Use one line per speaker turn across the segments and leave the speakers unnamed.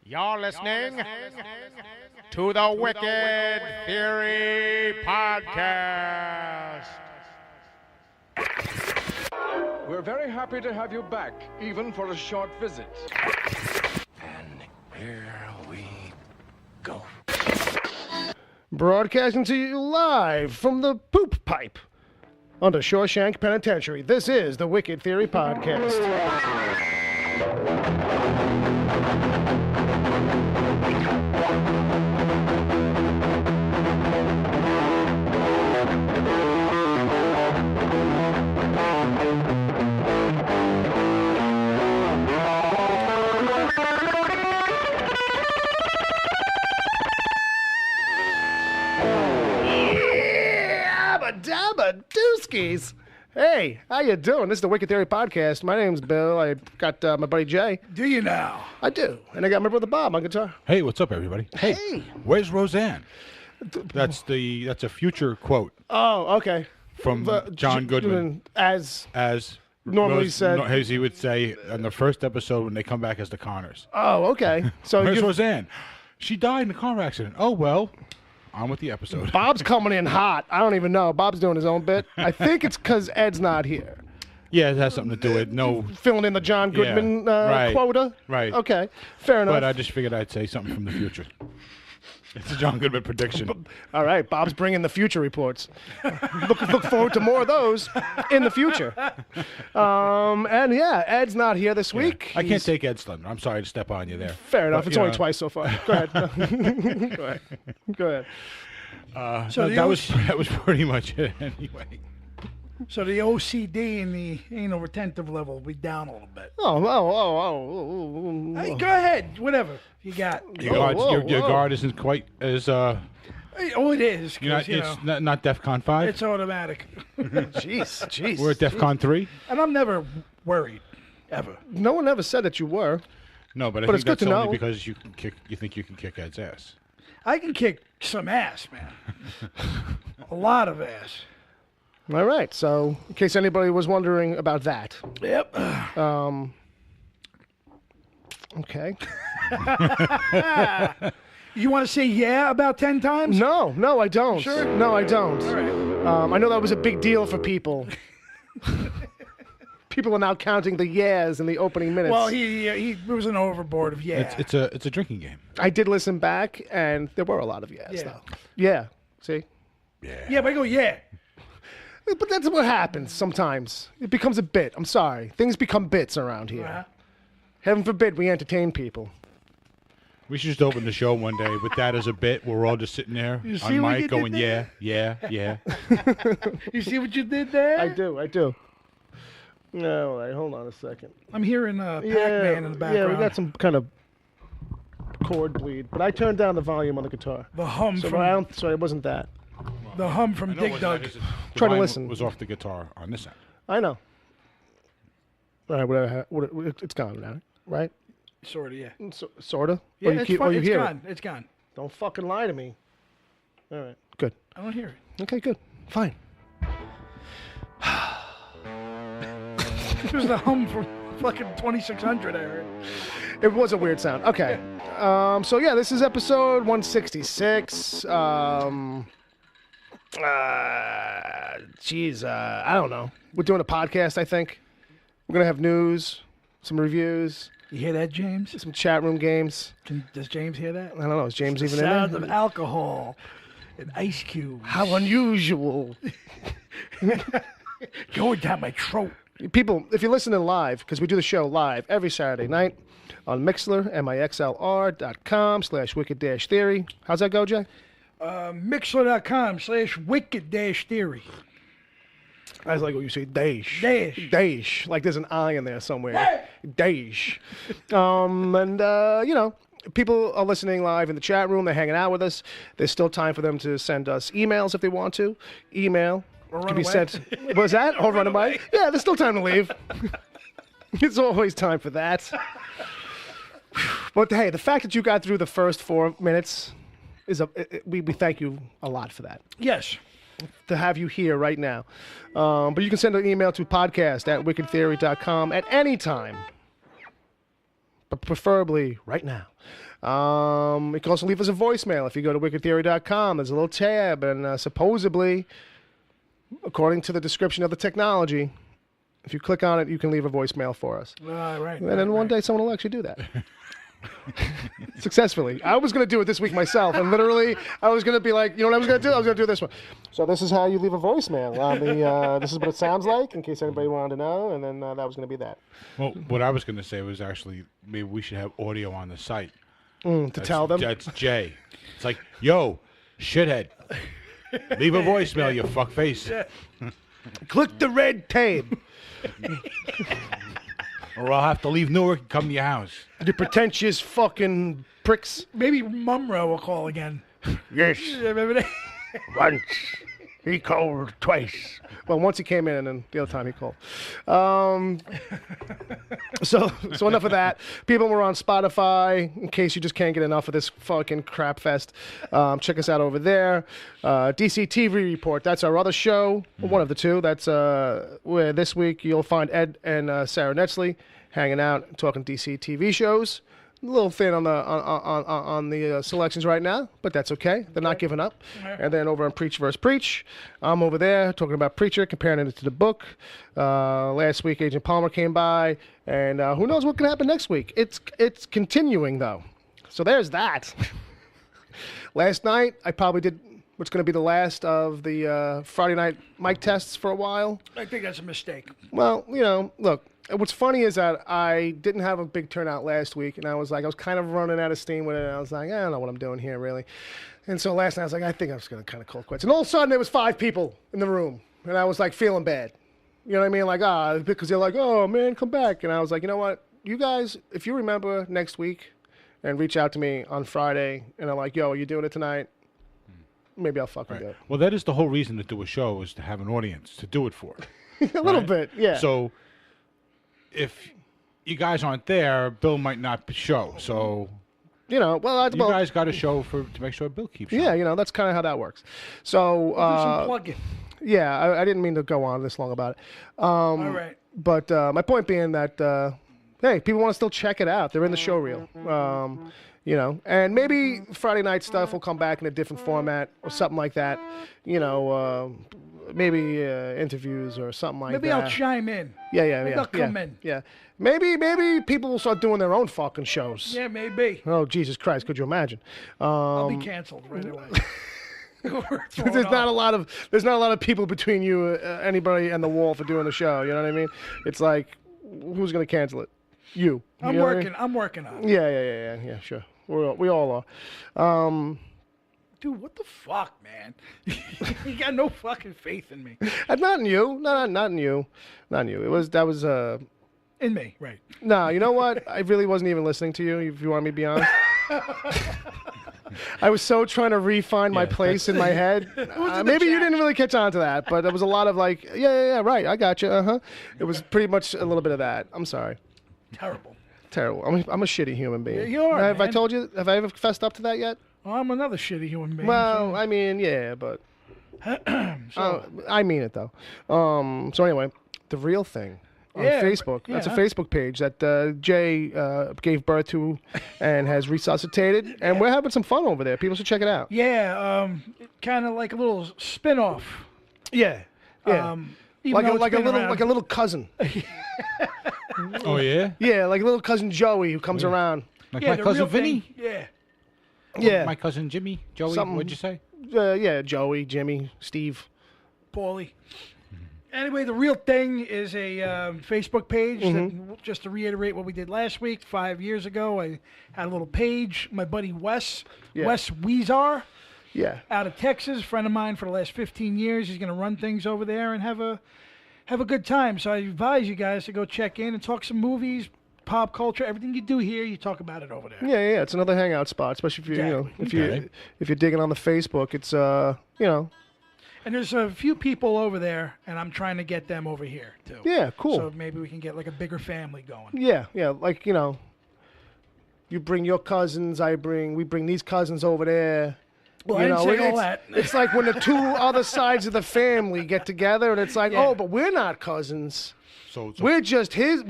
You're listening to the Wicked Theory Podcast.
We're very happy to have you back, even for a short visit.
And here we go.
Broadcasting to you live from the poop pipe under Shawshank Penitentiary. This is the Wicked Theory Podcast. Dabba dooskies. Hey, how you doing? This is the Wicked Theory Podcast. My name's Bill. I got my buddy Jay.
Do you now?
I do. And I got my brother Bob on guitar.
Hey, what's up, everybody?
Hey.
Where's Roseanne? That's a future quote
Oh, okay.
from John Goodman.
As
Normally
said.
as he would say in the first episode when they come back as the Connors.
Oh, okay. So
Where's Roseanne? She died in a car accident. Oh, well, on with the episode.
Bob's coming in hot. I don't even know. Bob's doing his own bit. I think it's because Ed's not here.
Yeah, it has something to do with
Filling in the John Goodman
right.
quota?
Right.
Okay, fair enough.
But I just figured I'd say something from the future. It's a John Goodman prediction.
All right, Bob's bringing the future reports. Look forward to more of those in the future. And yeah, Ed's not here this week.
I can't take Ed Slim. I'm sorry to step on you there.
Fair enough.
But,
It's only twice so far. Go ahead. Go ahead.
So
that was pretty much it anyway.
So the OCD and the anal retentive level will be down a little bit.
Oh.
Hey, go ahead. Whatever you got.
Your
whoa.
guard isn't quite as
Oh, it is.
you're
'Cause,
not, it's not DEFCON 5.
it's automatic.
Jeez.
We're at DEFCON 3.
And I'm never worried. Ever.
No one ever said that you were.
No, but I
But
think
it's good
that's
to
only
know.
because you think you can kick Ed's ass.
I can kick some ass, man. A lot of ass.
All right. So, in case anybody was wondering about that.
Yep.
Okay.
You want to say yeah about 10 times?
No, I don't.
Sure?
No, I don't.
All right.
I know that was a big deal for people. People are now counting the yeahs in the opening minutes.
Well, he was an overboard of yeah.
It's a drinking game.
I did listen back, and there were a lot of yeahs,
Yeah.
though. Yeah. See?
Yeah, but I go yeah.
But that's what happens sometimes. It becomes a bit. I'm sorry. Things become bits around here.
Uh-huh.
Heaven forbid we entertain people.
We should just open the show one day with that as a bit where we're all just sitting there
You see
on
what
mic
you did
going,
there?
yeah.
You see what you did there?
I do. No, all right, hold on a second.
I'm hearing Pac-Man in the background.
Yeah, we got some kind of chord bleed. But I turned down the volume on the guitar.
The hum
So
from
sorry, it wasn't that.
Dig Dug.
Try to listen.
Was off the guitar on this end.
I know. All right, whatever. It's gone now, right?
Sort of, yeah.
Sort of?
Yeah,
you
it's
keep,
fine.
you
It's
hear
gone. It's gone.
it? Don't fucking lie to me. All right, good.
I don't hear it.
Okay, good. Fine.
It was the hum from fucking 2600, I heard.
It was a weird sound. Okay. So, yeah, this is episode 166. I don't know. We're doing a podcast, I think. We're going to have news, some reviews,
You hear that, James?
some chat room games.
Does James hear that?
I don't know. Is James
The
even
sound
in
of
there?
alcohol and ice cubes.
How unusual.
Going down my throat.
People, if you're listening live, because we do the show live every Saturday night on Mixlr, mixlr.com/wicked-theory. How's that go, Jay?
Mixler.com/wicked-theory.
I was like, when you say dash.
Dash.
Dash. Like there's an I in there somewhere. Dash. And people are listening live in the chat room. They're hanging out with us. There's still time for them to send us emails if they want to. Email
Or
can
run
be
away.
sent. Was that? Or run away? Yeah, there's still time to leave. There's always time for that. But hey, the fact that you got through the first 4 minutes is we thank you a lot for that.
Yes.
To have you here right now. But you can send an email to podcast@wickedtheory.com at any time. But preferably right now. You can also leave us a voicemail. If you go to wickedtheory.com, there's a little tab, and supposedly, according to the description of the technology, if you click on it, you can leave a voicemail for us.
Right.
And then one day someone will actually do that. Successfully. I was going to do it this week myself, and literally I was going to be like, you know what I was going to do? I was going to do this one. So this is how you leave a voicemail. On the, this is what it sounds like, in case anybody wanted to know, and then that was going to be that.
Well, what I was going to say was actually maybe we should have audio on the site.
Tell them?
That's Jay. It's like, yo, shithead, leave a voicemail, you fuckface.
Click the red tab.
Or I'll have to leave Newark and come to your house.
You pretentious fucking pricks.
Maybe Mumro will call again.
Yes.
Remember that?
Once. He called twice. Well, once he came in, and then the other time he called. So enough of that. People were on Spotify, in case you just can't get enough of this fucking crap fest. Check us out over there. DC TV Report, that's our other show. One of the two. That's where this week you'll find Ed and Sarah Netzley hanging out, talking DC TV shows. A little thin on the selections right now, but that's okay. They're not giving up. And then over on Preach vs. Preach, I'm over there talking about Preacher, comparing it to the book. Last week, Agent Palmer came by, and who knows what can happen next week. It's continuing, though. So there's that. Last night, I probably did what's going to be the last of the Friday night mic tests for a while.
I think that's a mistake.
Well, you know, look. What's funny is that I didn't have a big turnout last week, and I was kind of running out of steam with it, and I was like, I don't know what I'm doing here, really. And so last night I was like, I think I'm just going to kind of call quits. And all of a sudden there was 5 people in the room, and I was like feeling bad. You know what I mean? Like, because they're like, oh, man, come back. And I was like, you know what? You guys, if you remember next week and reach out to me on Friday, and I'm like, yo, are you doing it tonight? Maybe I'll fucking do it.
Well, that is the whole reason to do a show, is to have an audience to do it for.
A little bit, yeah.
So if you guys aren't there, Bill might not show. So,
you know, you
guys got a show to make sure Bill keeps showing.
Yeah, you know, that's kind of how that works. So,
Do some plug-in.
Yeah, I didn't mean to go on this long about it.
All right.
But my point being that, hey, people want to still check it out. They're in the show reel. You know, and maybe Friday night stuff will come back in a different format or something like that. You know, maybe interviews or something like that.
Maybe I'll chime in.
Yeah.
Maybe I'll come in.
Yeah. Maybe people will start doing their own fucking shows.
Yeah, maybe.
Oh, Jesus Christ, could you imagine?
I'll be canceled right away.
There's not a lot of people between you, anybody, and the wall for doing the show. You know what I mean? It's like, who's going to cancel it? You.
I'm
know
working.
What I mean?
I'm working on it.
Yeah, sure. We all are.
Dude, what the fuck, man? You got no fucking faith in me.
Not in you. No, not in you. Not in you. That was
in me, right?
No, you know what? I really wasn't even listening to you. If you want me to be honest. I was so trying to refine my place in my head. Maybe you didn't really catch on to that, but there was a lot of like, yeah, right, I got you, It was pretty much a little bit of that. I'm sorry. Terrible. I'm a shitty human being.
Yeah, you are.
Have I told you? Have I ever fessed up to that yet?
Well, I'm another shitty human being.
Well, I mean, yeah, but I mean it though. So anyway, the real thing. On Facebook. That's a Facebook page that Jay gave birth to and has resuscitated. And we're having some fun over there. People should check it out.
Yeah, kind of like a little spin-off.
Yeah. Like a little cousin.
Oh, yeah?
Yeah, like a little cousin Joey who comes around.
Like my cousin Vinny?
Yeah.
My cousin Jimmy? Joey? What'd you say?
Yeah, Joey, Jimmy, Steve.
Paulie. Anyway, the real thing is a Facebook page. That, just to reiterate what we did last week, 5 years ago, I had a little page. My buddy Wes Weezar, out of Texas, friend of mine for the last 15 years. He's going to run things over there and have a good time. So I advise you guys to go check in and talk some movies, pop culture, everything you do here, you talk about it over there.
Yeah. It's another hangout spot, especially if you if you're digging on the Facebook. It's
And there's a few people over there, and I'm trying to get them over here, too.
Yeah, cool.
So maybe we can get, like, a bigger family going.
Yeah, like, you bring your cousins, we bring these cousins over there.
Well, I didn't say all that.
It's like when the two other sides of the family get together, and it's like, oh, but we're not cousins.
So
we're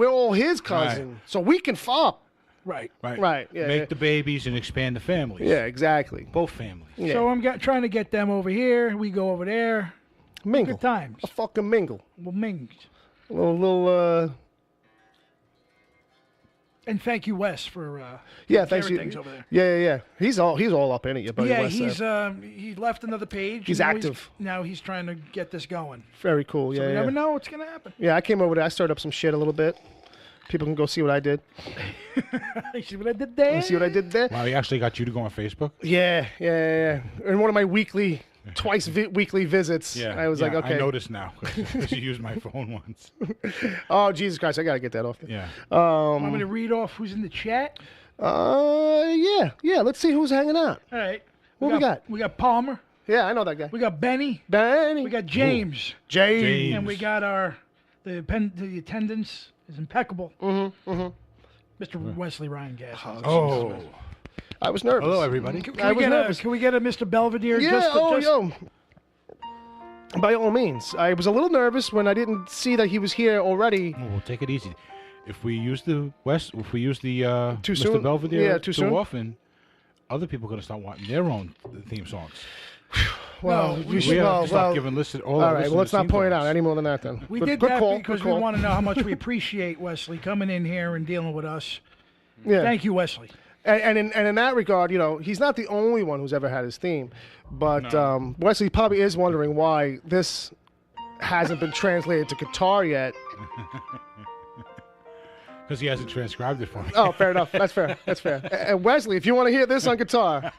all his cousin, so we can fuck.
Right.
Right. Yeah.
Make the babies and expand the families.
Yeah. Exactly.
Both families.
Yeah.
So I'm trying to get them over here. We go over there.
Mingle.
Good times.
A fucking mingle.
We'll mingle.
A little.
And thank you, Wes, for
thanks you.
things over there.
Yeah. He's all up in it. Your buddy
Yeah,
Wes,
he left another page.
He's active.
Now he's trying to get this going.
Very cool.
So
Yeah.
we
Yeah.
never know what's gonna happen.
Yeah. I came over there. I stirred up some shit a little bit. People can go see what I did.
You see what I did there?
You see what I did there?
Wow, he actually got you to go on Facebook?
Yeah. In one of my twice weekly visits,
Yeah.
I was like, okay.
I noticed now because you used my phone once.
Oh, Jesus Christ, I got to get that off.
Yeah.
I'm going to read off who's in the chat.
Yeah. Let's see who's hanging out.
All right.
What we got?
We got Palmer.
Yeah, I know that guy.
We got Benny.
Benny.
We got James.
James.
And we got the attendance is impeccable. Mr. Wesley Ryan Gass.
Oh.
I was nervous.
Hello, everybody.
Can
I
we
was
get
nervous.
can we get a Mr. Belvedere?
Yeah, yo. By all means. I was a little nervous when I didn't see that he was here already.
Oh, we'll take it easy. If we use the
Too
Mr.
soon?
Belvedere
Yeah, too soon?
often, other people are going to start wanting their own theme songs.
Well,
No,
we
We
should.
have to start giving
all right, well, let's not point it out any more than that then.
We
Good-
did
good
that
call,
because
good
we
call.
want to know how much we appreciate Wesley coming in here and dealing with us.
Yeah.
Thank you, Wesley.
And in that regard, he's not the only one who's ever had his theme. But Wesley probably is wondering why this hasn't been translated to guitar yet.
Because he hasn't transcribed it for me.
Oh, fair enough. That's fair. And Wesley, if you want to hear this on guitar,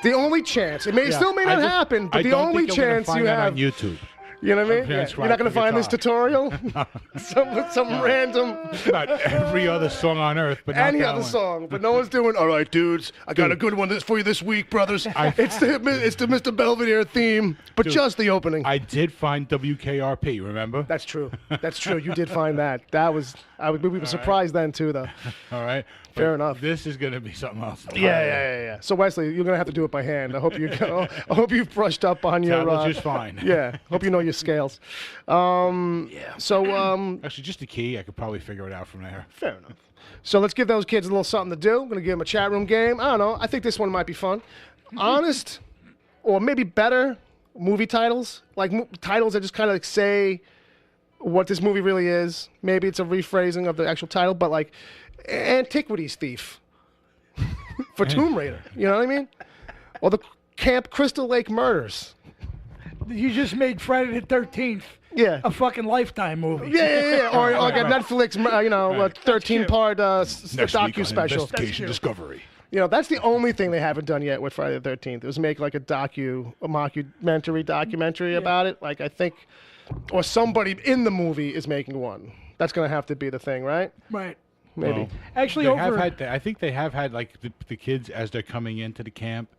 the only chance, it still may not happen, but the only chance you have.
On YouTube.
You know what I mean?
transcribed
You're not going to
for
find this
guitar.
tutorial? some random,
About every other song on earth, but not
any
that
other
one.
song. But no one's doing, all right, dudes, I got a good one for you this week, brothers. It's the Mr. Belvedere theme, but just the opening.
I did find WKRP, remember?
That's true. You did find that. We were surprised then, too, though.
All right.
Fair
But
enough.
This is going to be something else.
Yeah. So Wesley, you're gonna have to do it by hand. I hope you've brushed up on your.
Tablet's just fine.
Yeah. Hope you know your scales. So
Actually, just the key. I could probably figure it out from there.
fair enough. So let's give those kids a little something to do. I'm gonna give them a chat room game. I don't know. I think this one might be fun. Honest, or maybe better movie titles, like titles that just kind of like say what this movie really is. Maybe it's a rephrasing of the actual title, but like Antiquities Thief for Tomb Raider. You know what I mean? Or the Camp Crystal Lake Murders.
You just made Friday the 13th
Yeah.
a fucking Lifetime movie.
Yeah. Or like a Netflix, 13-part
Next week
docu
on
special.
Investigation Discovery.
That's the only thing they haven't done yet with Friday the 13th. It was make like a documentary about it. Like I think, or somebody in the movie is making one. That's gonna have to be the thing, right?
Right.
Maybe.
Well,
Actually,
I think they have had like the kids as they're coming into the camp,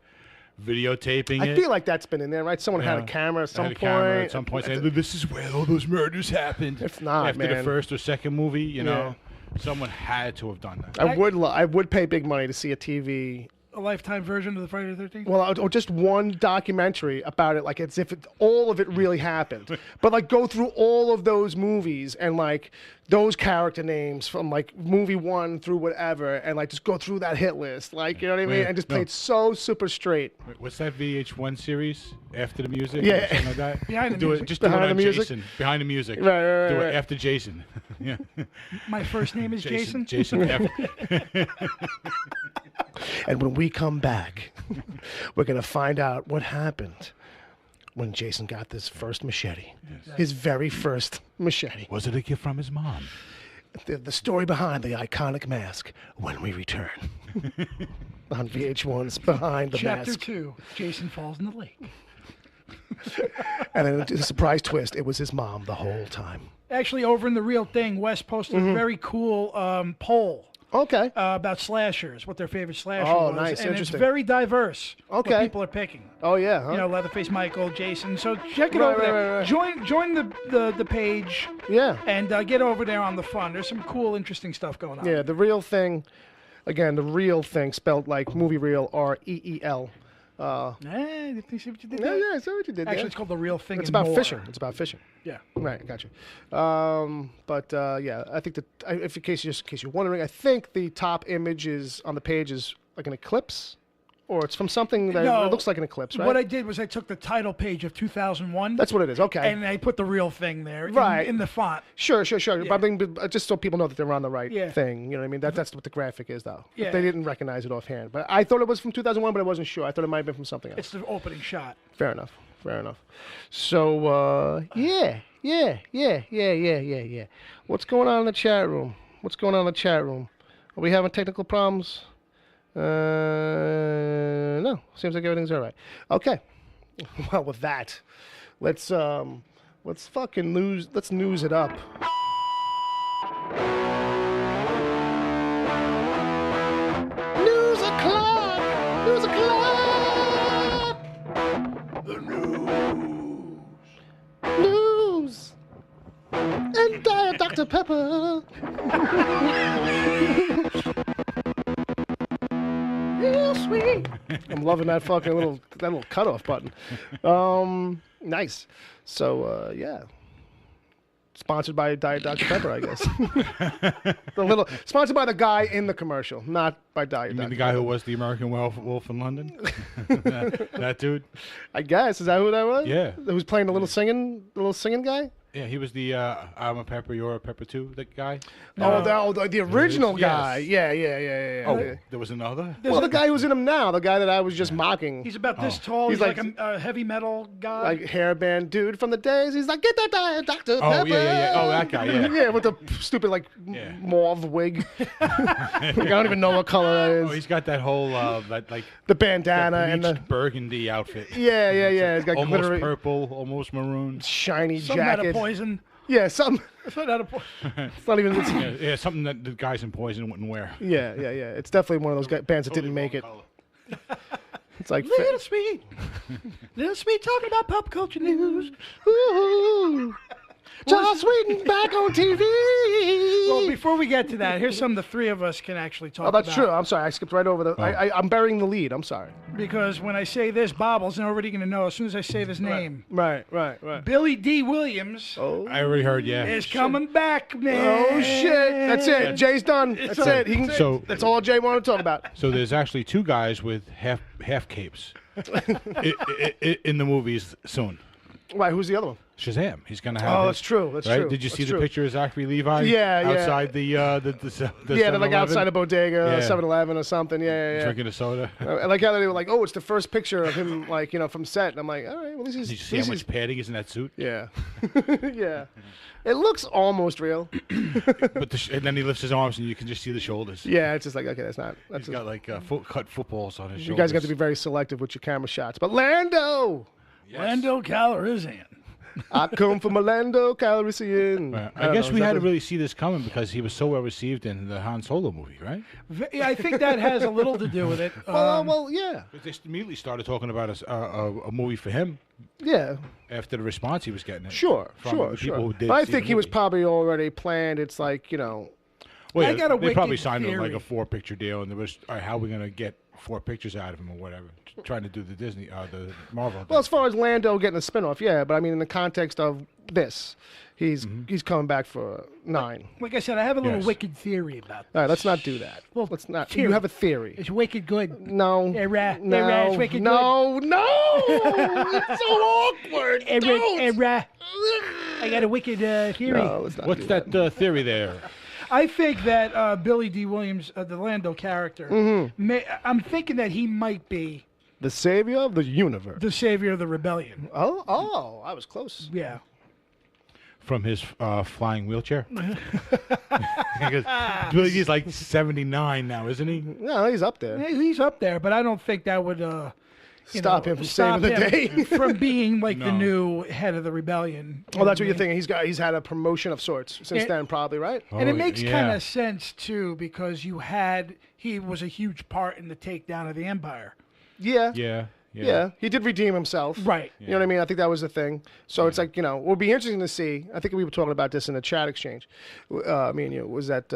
videotaping
I
it.
feel like that's been in there, right? Someone had a
Yeah.
camera at
They
some
had a
point.
camera at some point saying, this is where all those murders happened.
It's not,
After the
man.
first or second movie, you know, someone had to have done that.
I would pay big money to see a TV.
a Lifetime version of the Friday the 13th?
Well, or just one documentary about it, like as if all of it really happened. But like go through all of those movies and like those character names from like movie 1 through whatever, and like just go through that hit list, like you know what I mean,
Wait,
and just
no.
play it so super straight.
Wait, what's that VH1 series? After the music?
Yeah.
Or something like that?
Behind the
do
music.
It, just
Behind
do it
the
on
music?
Jason. Behind the music.
Right,
do
right.
it after Jason. Yeah.
My first name is Jason.
Jason.
And when we come back, we're gonna find out what happened when Jason got this first machete, his very first machete.
Was it a gift from his mom?
The story behind the iconic mask when we return on VH1's Behind the
Chapter
Mask.
2, Jason falls in the lake.
And then a surprise twist, it was his mom the whole time.
Actually, over in The Real Thing, Wes posted a very cool poll
Okay.
about slashers, what their favorite slasher
Oh,
was.
nice,
And
interesting.
it's very diverse
Okay.
what people are picking.
Oh, yeah, huh?
You know, Leatherface Michael, Jason. So check it
Right,
over
right,
there.
right.
Join the page
Yeah.
and get over there on the fun. There's some cool, interesting stuff going on.
Yeah, The Real Thing, again, The Real Thing, spelled like movie reel, REEL.
You see what you did
Yeah,
there?
yeah, I saw what you did
Actually,
there.
it's called The Real Thing.
It's
and
about
More.
fishing. It's about fishing.
Yeah.
Right, gotcha. Yeah, I think that if in case you're wondering, I think the top image is on the page is like an eclipse, or it's from something that
No,
it looks like an eclipse, right?
What I did was I took the title page of 2001.
That's what it is. Okay.
And I put The Real Thing there
Right.
in the font.
Sure.
Yeah.
But I mean, just so people know that they're on the right
Yeah.
thing. You know what I mean? That's what the graphic is, though.
Yeah.
They didn't recognize it offhand. But I thought it was from 2001, but I wasn't sure. I thought it might have been from something else.
It's the opening shot.
Fair enough. So, yeah. What's going on in the chat room? Are we having technical problems? No. Seems like everything's all right. Okay. Well, with that, let's fucking news it up. News o'clock. News. And Diet Dr. Pepper. Real sweet. I'm loving that fucking little cutoff button. Nice. So yeah. Sponsored by Diet Dr. Pepper, I guess. Sponsored by the guy in the commercial, not by Diet
You
Dr.
mean the guy
Pepper.
who was the American Wolf in London? that dude?
I guess. Is that who that was?
Yeah.
Who's playing the little singing guy?
Yeah, he was the I'm a pepper, you're a pepper too, that guy.
The original
Yes.
guy. Yeah.
Oh, there was another?
Well, the guy who's in him now, the guy that I was just mocking.
He's about this tall.
He's
He's
like-
like a heavy metal guy.
Like hairband dude from the days. He's like, get that Diet Dr.
Oh,
Pepper.
yeah. Oh, that guy, yeah.
Yeah, with the stupid
Yeah.
mauve wig. I don't even know what color that is.
Oh, he's got that whole,
The bandana and
bleached
the
burgundy outfit.
yeah. He's got
Almost
glittery,
purple, almost maroon.
shiny
Something out of
jacket.
Poison.
Yeah, some.
Something out of Poison.
It's not even.
Yeah, something that the guys in Poison wouldn't wear.
Yeah. It's definitely one of those bands that didn't make it. It's like
Little Sweet. Little Sweet talking about pop culture news.
Ooh, Joss Whedon back on TV.
Well, before we get to that, here's something the three of us can actually talk
Oh,
about.
that's true. I'm sorry. I skipped right over the. I'm burying the lead. I'm sorry.
Because when I say this, Bobbles, they're already going to know as soon as I say this name.
Right.
Billy D. Williams
I already heard, yeah.
is coming back, man.
Oh shit! That's it. Jay's done. That's it. He can.
So-
That's all Jay wanted to talk about.
So there's actually two guys with half capes in the movies soon.
Right. Who's the other one?
Shazam. He's gonna have.
Oh,
his-
that's true. That's
right?
true.
Did you see
That's
the
true.
picture of Zachary Levi?
Yeah.
Outside the
Yeah, they're like
7-Eleven?
outside a bodega,
Yeah.
7-Eleven or something. Yeah.
Drinking a soda.
I like how they were like, oh, it's the first picture of him, like, from set. And I'm like, all right, well, this is.
Did you see how
this
much
is-
padding is in that suit?
Yeah. Yeah. It looks almost real.
But and then he lifts his arms and you can just see the shoulders.
Yeah, it's just like, okay, that's not.
He's got like cut footballs on his shoulders.
You guys got to be very selective with your camera shots. But Lando!
Lando Calrissian.
I come from Lando Calrissian.
I guess we had to really see this coming because he was so well received in the Han Solo movie, right?
Yeah, I think that has a little to do with it.
Well, yeah.
But they immediately started talking about a movie for him
Yeah.
after the response he was getting.
Sure.
from the people who did
But I
see
think
the
he was
movie.
probably already planned. It's like,
Well,
I got a
they probably
wicked
signed him like
theory.
a 4-picture deal, and there was, all right, how are we going to get 4 pictures out of him or whatever? Trying to do the Disney, the Marvel.
well, as far as Lando getting a spinoff, yeah. But I mean, in the context of this, he's coming back for 9.
like I said, I have a little
Yes.
wicked theory about this.
All right, let's not do that.
Well,
Let's not.
theory.
You have a theory.
It's wicked good.
No.
Era, it's wicked
no. It's so awkward. Don't.
I got a wicked theory.
No, let's not
What's
do
that theory there?
I think that Billy D. Williams, the Lando character, I'm thinking that he might be
The savior of the universe.
the savior of the rebellion.
Oh, I was close.
Yeah.
From his flying wheelchair? Because Billy D's like 79 now, isn't he?
No, he's up there.
He's up there, but I don't think that would
Stop him from
stop
saving the day.
him from being like the
No.
new head of the rebellion.
Oh, that's what you're thinking. He's had a promotion of sorts since
And-
then, probably, right?
And it
Oh,
makes
yeah.
kind of sense too because he was a huge part in the takedown of the Empire.
Yeah.
Yeah.
He did redeem himself.
Right.
You know what I mean? I think that was the thing. So it's like, it would be interesting to see. I think we were talking about this in the chat exchange. Me and you. Was that,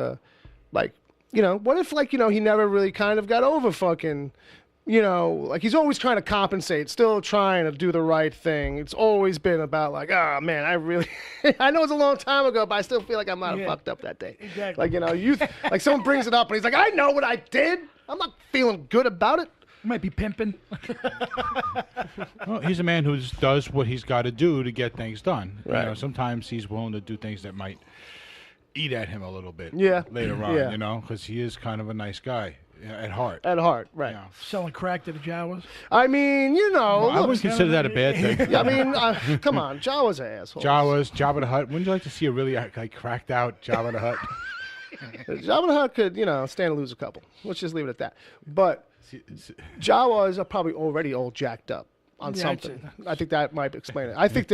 what if, he never really kind of got over fucking you know, like he's always trying to compensate, still trying to do the right thing. It's always been about like, oh man, I really, I know it's a long time ago, but I still feel like I might have fucked up that day.
Exactly.
Like, you know, like someone brings it up and he's like, I know what I did. I'm not feeling good about it.
Might be pimping.
Well, he's a man who does what he's got to do to get things done.
Right.
You know, sometimes he's willing to do things that might eat at him a little bit.
Yeah.
Later on,
Yeah.
you know, because he is kind of a nice guy at heart.
At heart, right.
Yeah.
Selling crack to the Jawas.
I mean, you know,
Well, I
look,
wouldn't consider that a bad thing.
I mean, come on, Jawas are assholes.
Jawas, Jabba the Hutt. Wouldn't you like to see a really like cracked out Jabba the Hutt?
Jabba the Hutt could, you know, stand to lose a couple. Let's just leave it at that. But Jawas are probably already all jacked up on
Yeah,
something. I think that might explain it. I think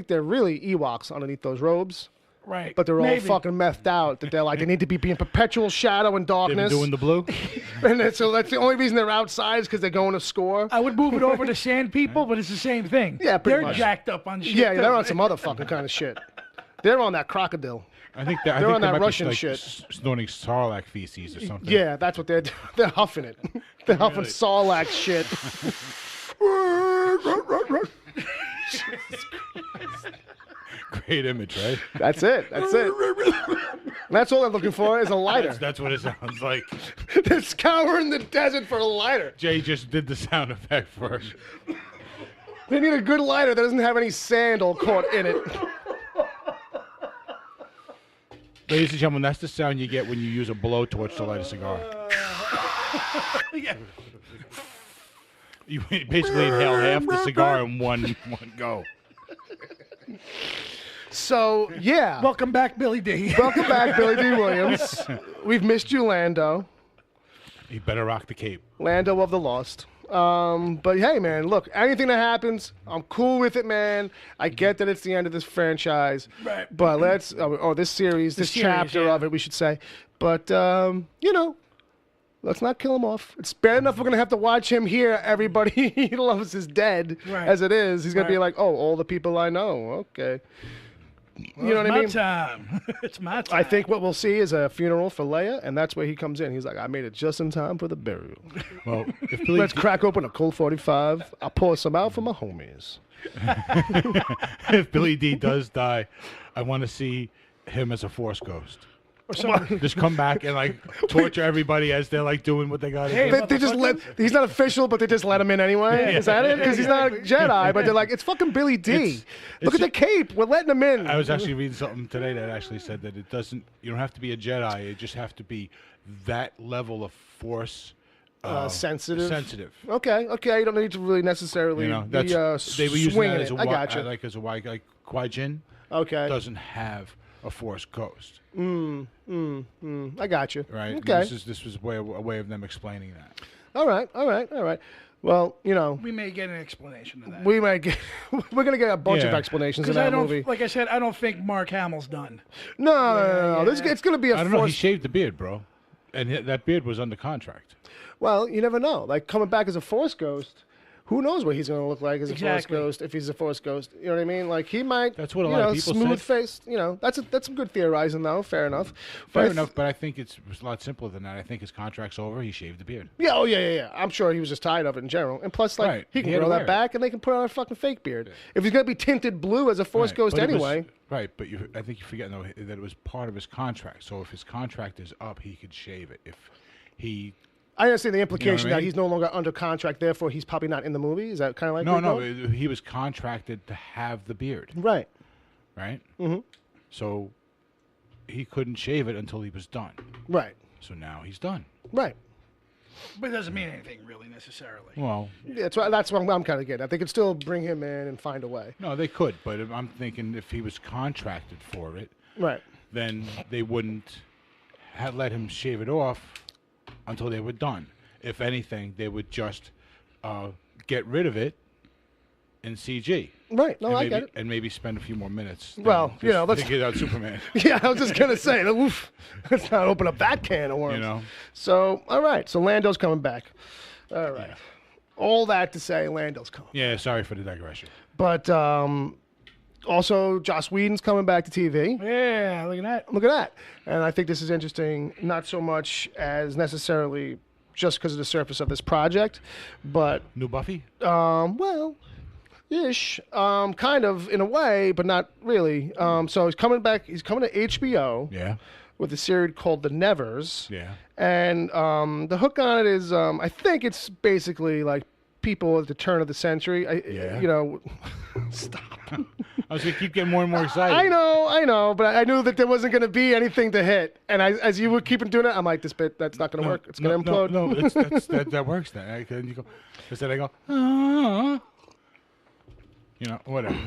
they're really Ewoks underneath those robes.
Right.
But they're all
Maybe.
fucking methed out. That they're like they need to be in perpetual shadow and
They've been
darkness.
doing the blue.
And then, so that's the only reason they're outside is because they're going to score.
I would move it over to Sand People, but it's the same thing.
Yeah, pretty
They're
much.
jacked up on shit.
Yeah,
too.
they're on some other fucking kind of shit. They're on that crocodile.
I think
They're
they
on that
might be,
Russian
like,
shit.
snorting Sarlacc feces or something.
Yeah, that's what they're doing. They're huffing it. They're huffing Sarlacc shit.
Great image, right?
That's it. That's it. That's all they're looking for is a lighter.
That's what it sounds like.
They're scouring the desert for a lighter.
Jay just did the sound effect first.
They need a good lighter that doesn't have any sand all caught in it.
Ladies and gentlemen, that's the sound you get when you use a blowtorch to light a cigar. You basically inhale half the cigar in one go.
So, yeah.
Welcome back, Billy D.
Welcome back, Billy D. Williams. We've missed you, Lando.
You better rock the cape.
Lando of the Lost. But hey, man, look, anything that happens, I'm cool with it, man. I get that it's the end of this franchise.
Right.
But this series, this
series,
chapter
yeah.
of it, we should say. But, you know, let's not kill him off. It's bad enough we're going to have to watch him here. Everybody he loves is dead
Right.
as it is. He's going to be
Right.
like, oh, all the people I know. Okay. You know what I mean?
It's my time. It's my time.
I think what we'll see is a funeral for Leia, and that's where he comes in. He's like, I made it just in time for the burial.
Well, if Billy
Let's crack open a Colt 45. I'll pour some out for my homies.
if Billy D does die, I want to see him as a Force ghost.
Or somebody-
Just come back and like torture everybody as they're like doing what they got to
Hey,
do.
They just he's not official, but they just let him in anyway. Is that it? Because he's not a Jedi, but they're like, it's fucking Billy D. Look at the cape. We're letting him in.
I was actually reading something today that actually said that you don't have to be a Jedi. You just have to be that level of Force
sensitive.
Sensitive.
Okay. You don't need to really necessarily
You know,
be
they were using
swinging
that as
it.
a
I got you.
like Qui-Jin
Okay.
doesn't have a Force ghost,
I got you.
right?
Okay.
And this was a way of them explaining that.
All right. Well, you know,
we may get an explanation of that.
we might get. We're gonna get a bunch of
Yeah.
explanations in
Because I
that
don't,
movie.
like I said, I don't think Mark Hamill's done.
No. It's gonna be a
I don't know. He
Force.
shaved the beard, bro, and that beard was under contract.
Well, you never know. Like coming back as a Force ghost, who knows what he's going to look like as a Force
Exactly.
ghost if he's a Force ghost. You know what I mean? Like he might.
That's what a
you
lot of
know,
people
smooth
said.
faced. You know, that's some good theorizing though. Fair enough.
Fair
But
enough, but I think it's a lot simpler than that. I think his contract's over. He shaved the beard.
Yeah. Oh yeah. I'm sure he was just tired of it in general. And plus, like
Right.
he
He
can
had to
grow
wear
that
it.
back, and they can put on a fucking fake beard. If he's going to be tinted blue as a Force
Right,
ghost
but it was-
anyway.
right, but I think you're forgetting though that it was part of his contract. So if his contract is up, he could shave it. If he
I understand the implication
I
that
mean?
he's no longer under contract, therefore he's probably not in the movie. Is that kind of like
no,
where you're going?
he was contracted to have the beard,
Right.
right? Mm-hmm. So he couldn't shave it until he was done.
Right.
So now he's done.
Right.
But it doesn't mean anything really necessarily.
Well,
Yeah, that's what I'm kind of getting at. They could still bring him in and find a way.
no, they could, but I'm thinking if he was contracted for it,
Right.
then they wouldn't let him shave it off until they were done. If anything, they would just get rid of it in CG.
Right. No,
and
I
maybe,
get it.
and maybe spend a few more minutes.
Well, you know, let's-
to get out Superman.
Yeah, I was just gonna say, oof, let's not open up that can of worms.
You know?
So, all right. So Lando's coming back. All right. All that to say, Lando's coming.
Yeah, sorry for the digression.
But also, Joss Whedon's coming back to TV.
Yeah, look at that.
Look at that. And I think this is interesting, not so much as necessarily just because of the surface of this project. But
New Buffy?
well, ish, kind of in a way, but not really. So he's coming back. He's coming to HBO.
Yeah.
With a series called The Nevers.
Yeah.
And the hook on it is, I think it's basically like people at the turn of the century. You know, stop.
I was going to keep getting more and more excited.
I know, but I knew that there wasn't going to be anything to hit. And as you were keeping doing it, I'm like, this bit, that's not going to work. It's going to implode.
No, that works then. You go, instead I go, ah. You know, whatever.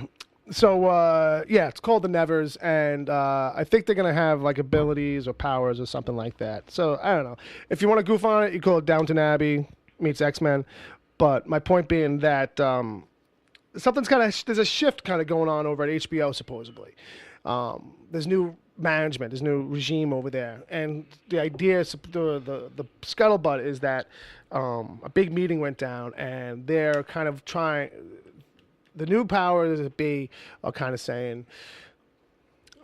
So, yeah, it's called The Nevers, and I think they're going to have, like, abilities or powers or something like that. So, I don't know. If you want to goof on it, you call it Downton Abbey meets X-Men. But my point being that there's a shift kind of going on over at HBO, supposedly. There's new management, there's new regime over there. And the idea, the scuttlebutt is that a big meeting went down, and they're kind of trying... The new powers that be are kind of saying,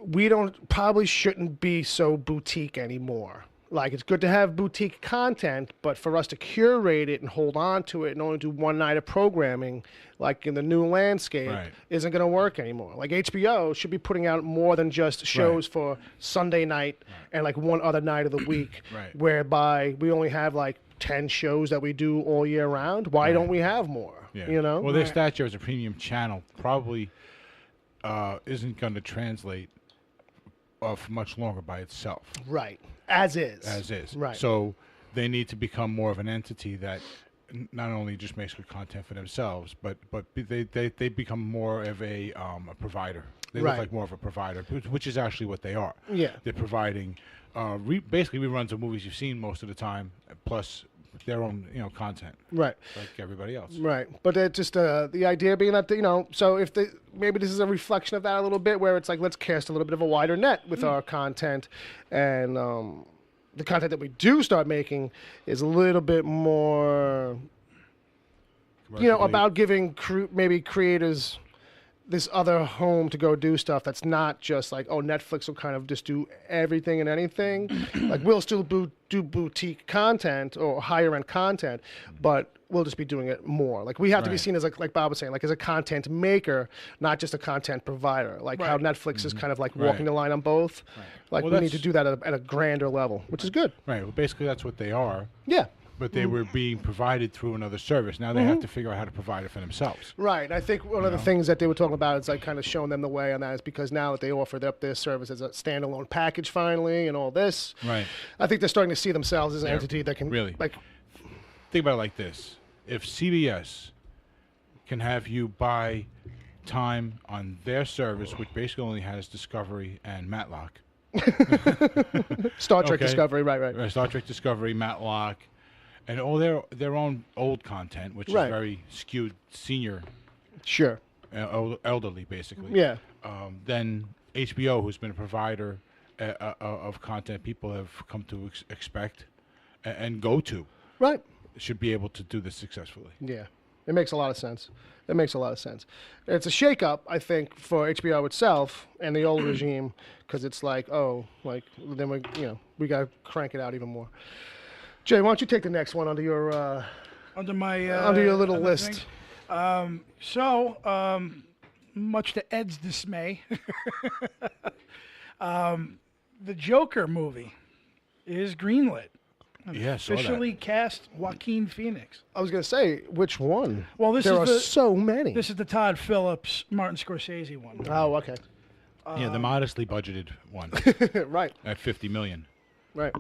we probably shouldn't be so boutique anymore. Like, it's good to have boutique content, but for us to curate it and hold on to it and only do one night of programming, like in the new landscape, isn't going to work anymore. Like, HBO should be putting out more than just shows for Sunday night and like one other night of the week, whereby we only have like 10 shows that we do all year round. Why don't we have more?
Yeah.
You know?
Well, their stature as a premium channel probably isn't going to translate for much longer by itself.
Right. As is.
As is.
Right.
So they need to become more of an entity that not only just makes good content for themselves, but they become more of a provider. They look like more of a provider, which is actually what they are. Yeah. They're providing basically reruns of movies you've seen most of the time, plus their own, content. Right. Like everybody else.
Right. But it's just the idea being that, so if maybe this is a reflection of that a little bit, where it's like, let's cast a little bit of a wider net with our content, and the content that we do start making is a little bit more, about giving maybe creators this other home to go do stuff that's not just like, oh, Netflix will kind of just do everything and anything. Like, we'll still do boutique content or higher end content, but we'll just be doing it more. Like, we have to be seen as like Bob was saying, like as a content maker, not just a content provider. Like how Netflix is kind of like walking the line on both. Like, we need to do that at a grander level, which is good.
Right. Well, basically that's what they are.
Yeah.
But they were being provided through another service. Now they have to figure out how to provide it for themselves.
Right. I think one of the things that they were talking about is like kind of showing them the way on that is because now that they offered up their service as a standalone package finally and all this. Right. I think they're starting to see themselves as an entity that can
really
like
think about it like this. If CBS can have you buy time on their service, which basically only has Discovery and Matlock.
Star Trek Discovery, right.
Star Trek Discovery, Matlock. And all their own old content, which is very skewed senior. Sure. Elderly, basically. Yeah. Then HBO, who's been a provider of content people have come to expect and go to. Right. Should be able to do this successfully.
Yeah. It makes a lot of sense. It's a shake-up, I think, for HBO itself and the old regime, because it's like, then we got to crank it out even more. Jay, why don't you take the next one under your
under
your little list?
Much to Ed's dismay, the Joker movie is greenlit. Officially cast Joaquin Phoenix.
I was going to say, which one?
Well,
there are so many.
This is the Todd Phillips, Martin Scorsese one.
Oh, okay.
The modestly budgeted one.
Right.
At $50 million.
Right.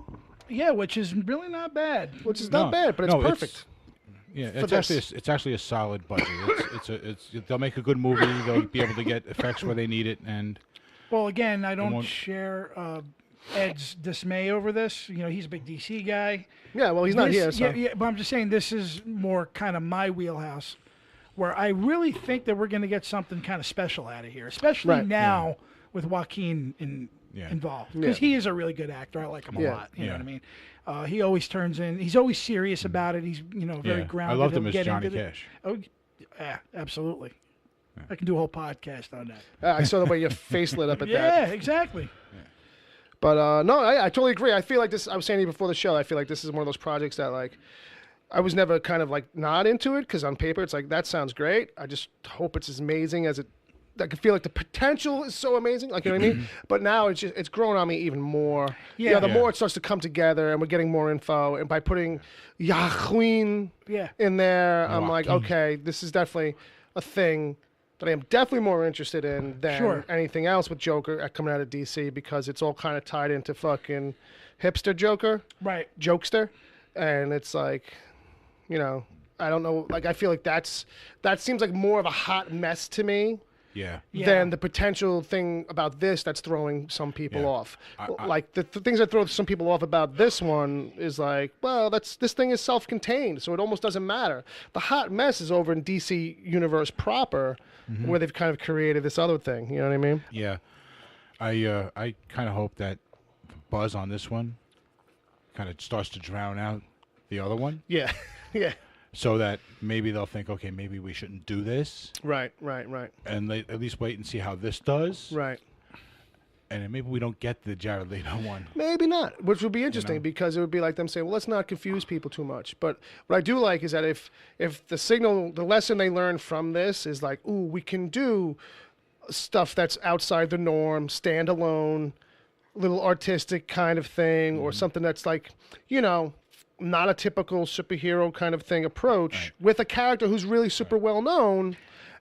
Yeah, which is really not bad.
Which is not bad, but it's perfect.
It's actually a solid budget. They'll make a good movie. They'll be able to get effects where they need it, and.
Well, again, I don't share Ed's dismay over this. He's a big DC guy.
Yeah, well, he's not here. So.
Yeah, but I'm just saying this is more kind of my wheelhouse, where I really think that we're going to get something kind of special out of here, especially now with Joaquin involved, because he is a really good actor. I like him a lot. You know what I mean? He always turns in. He's always serious about it. He's very grounded.
I loved him as Johnny Cash.
Oh, yeah, absolutely. Yeah. I can do a whole podcast on that.
I saw the way your face lit up at that.
Yeah, exactly. Yeah.
But no, I totally agree. I feel like this. I was saying to you before the show. I feel like this is one of those projects that like I was never kind of like not into it because on paper it's like that sounds great. I just hope it's as amazing as it. I can feel like the potential is so amazing, like you know what I mean. But now it's grown on me even more. Yeah, the more it starts to come together, and we're getting more info, and by putting Joaquin in there, I'm like, okay, this is definitely a thing that I am definitely more interested in than anything else with Joker coming out of DC because it's all kind of tied into fucking hipster Joker,
right?
Jokester, and it's like, you know, I don't know, like I feel like that seems like more of a hot mess to me. Than the potential thing about this that's throwing some people off. Like the things that throw some people off about this one is like, well, this thing is self-contained, so it almost doesn't matter. The hot mess is over in DC Universe proper, where they've kind of created this other thing. You know what I mean?
Yeah, I kind of hope that the buzz on this one kind of starts to drown out the other one.
Yeah, yeah.
So that maybe they'll think, okay, maybe we shouldn't do this.
Right.
And they at least wait and see how this does.
Right.
And then maybe we don't get the Jared Leto one.
Maybe not, which would be interesting because it would be like them saying, well, let's not confuse people too much. But what I do like is that if the lesson they learn from this is like, ooh, we can do stuff that's outside the norm, standalone, little artistic kind of thing, or something that's like, you know, not a typical superhero kind of thing approach with a character who's really super well known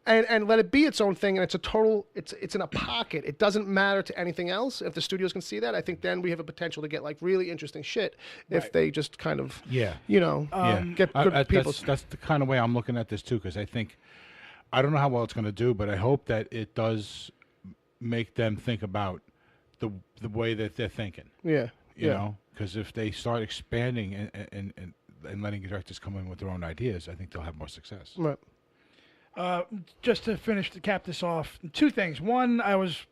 and let it be its own thing. And it's in a pocket. It doesn't matter to anything else. If the studios can see that, I think then we have a potential to get like really interesting shit if they just kind of, you know, get good people.
That's the kind of way I'm looking at this too. Cause I don't know how well it's going to do, but I hope that it does make them think about the way that they're thinking.
Yeah.
You know, because if they start expanding and letting directors come in with their own ideas, I think they'll have more success.
Right.
Just to cap this off, two things. One, I was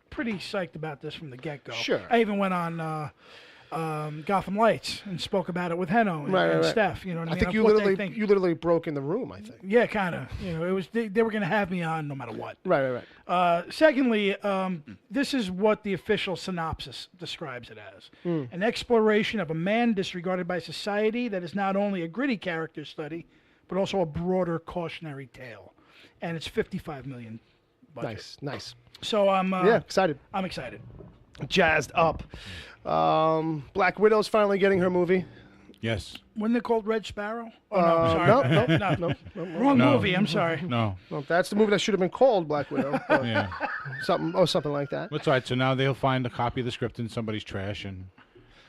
pretty psyched about this from the get-go.
Sure.
I even went on Gotham Lights and spoke about it with Heno and Steph. You know what I mean?
I think you literally broke in the room. I think.
Yeah, kind of. You know, it was they were going to have me on no matter what.
Right.
Secondly, this is what the official synopsis describes it as: an exploration of a man disregarded by society that is not only a gritty character study, but also a broader cautionary tale. And it's $55 million budget.
Nice.
So I'm
excited.
I'm excited.
Jazzed up. Black Widow's finally getting her movie.
Yes.
Wasn't it called Red Sparrow? Oh, no, sorry.
No.
Wrong movie. I'm sorry.
No.
Well, that's the movie that should have been called Black Widow. Something like that.
That's all right. So now they'll find a copy of the script in somebody's trash and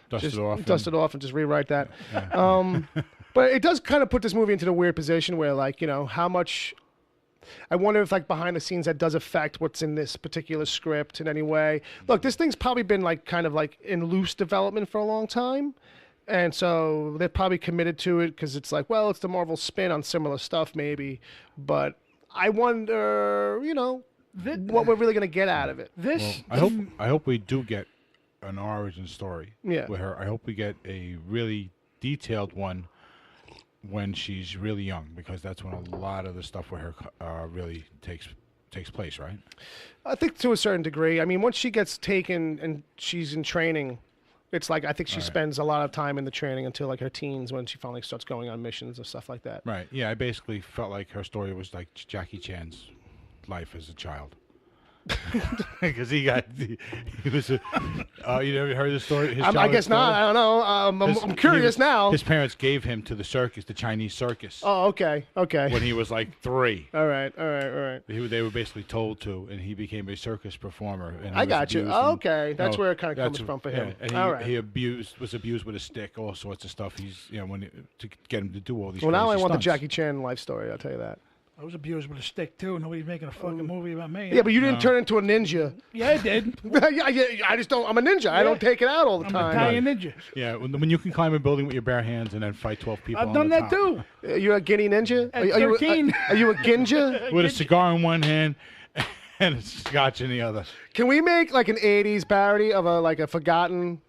dust it off and
just rewrite that.
Yeah.
But it does kind of put this movie into the weird position where, like, you know, how much. I wonder if, like, behind the scenes that does affect what's in this particular script in any way. Look, this thing's probably been, like, kind of, like, in loose development for a long time. And so they're probably committed to it because it's like, well, it's the Marvel spin on similar stuff maybe. But I wonder, you know, what we're really going to get out of it.
I hope we do get an origin story
with
her. I hope we get a really detailed one when she's really young, because that's when a lot of the stuff with her really takes place, right?
I think to a certain degree. I mean, once she gets taken and she's in training, it's like I think she spends a lot of time in the training until like her teens when she finally starts going on missions and stuff like that.
Right. Yeah, I basically felt like her story was like Jackie Chan's life as a child. Because he was a, you never heard the story?
I guess not. I don't know. I'm curious now.
His parents gave him to the circus, the Chinese circus.
Oh, okay.
When he was like 3.
All right.
They were basically told to, and he became a circus performer. And
I got you. Oh, okay. That's where it kind of comes from for him.
And
all right.
He was abused with a stick, all sorts of stuff. He's, you know, to get him to do all these.
Well, now I want
stunts.
the Jackie Chan life story. I'll tell you that.
I was abused with a stick too. Nobody's making a fucking movie about me.
Yeah, but you didn't turn into a ninja.
Yeah, I did.
I just don't. I'm a ninja. I don't take it out all the time.
I'm an Italian ninja.
Yeah, when you can climb a building with your bare hands and then fight 12 people.
I've done that too.
You're a guinea ninja.
At 13.
Are you a ginja?
With a cigar in one hand and a scotch in the other.
Can we make like an '80s parody of a forgotten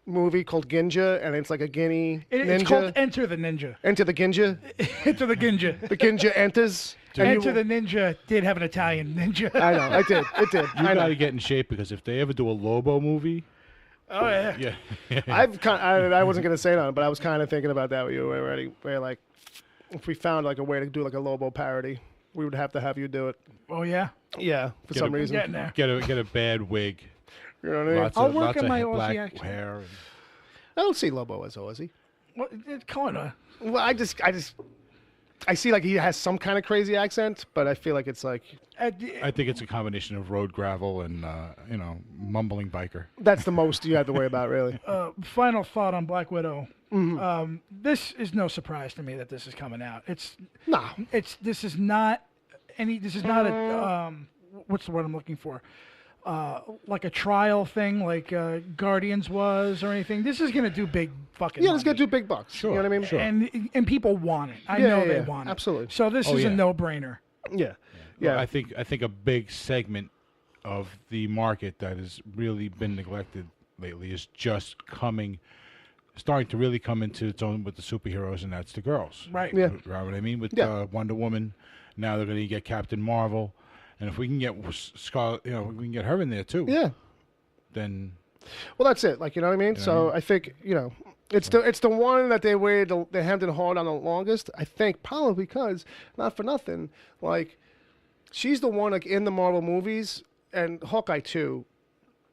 movie called Ginja, and it's like a guinea ninja?
It's called Enter the Ninja.
Enter the Ginja?
Enter the Ginja.
The Ginja enters?
Enter the Ninja did have an Italian ninja.
I know, it did.
You got to get in shape, because if they ever do a Lobo movie,
Oh yeah.
Yeah.
I wasn't gonna say that, but I was kind of thinking about that with you already. Where like, if we found like a way to do like a Lobo parody, we would have to have you do it.
Oh yeah.
Yeah, for some reason.
Getting there.
Get a bad wig.
You know what I mean?
I'll work
lots
on
of
my
black
Aussie accent.
hair.
I don't see Lobo as Aussie.
Well, it kinda.
Well, I see like he has some kind of crazy accent, but I feel like it's like
I think it's a combination of road gravel and mumbling biker.
that's the most you have to worry about, really.
Final thought on Black Widow. This is no surprise to me that this is coming out. This is not a what's the word I'm looking for? Like a trial thing, like Guardians was or anything. This is gonna do big fucking.
Yeah, it's
money.
gonna do big bucks.
Sure,
You know what I mean?
sure.
And people want it. I
Yeah,
know
yeah,
they
yeah,
want it.
absolutely.
So this is
yeah.
a no-brainer.
Yeah.
Well, I think a big segment of the market that has really been neglected lately is just starting to really come into its own with the superheroes, and that's the girls.
Right.
Yeah.
Right what I mean? With
Yeah.
Wonder Woman, now they're going to get Captain Marvel, and if we can get Scarlet, we can get her in there too.
Yeah.
Then
Well, that's it. Like, you know what I mean? So I think, it's the one that they waited, they hemmed and hawed on the longest. I think probably because, not for nothing, like, she's the one like in the Marvel movies, and Hawkeye too,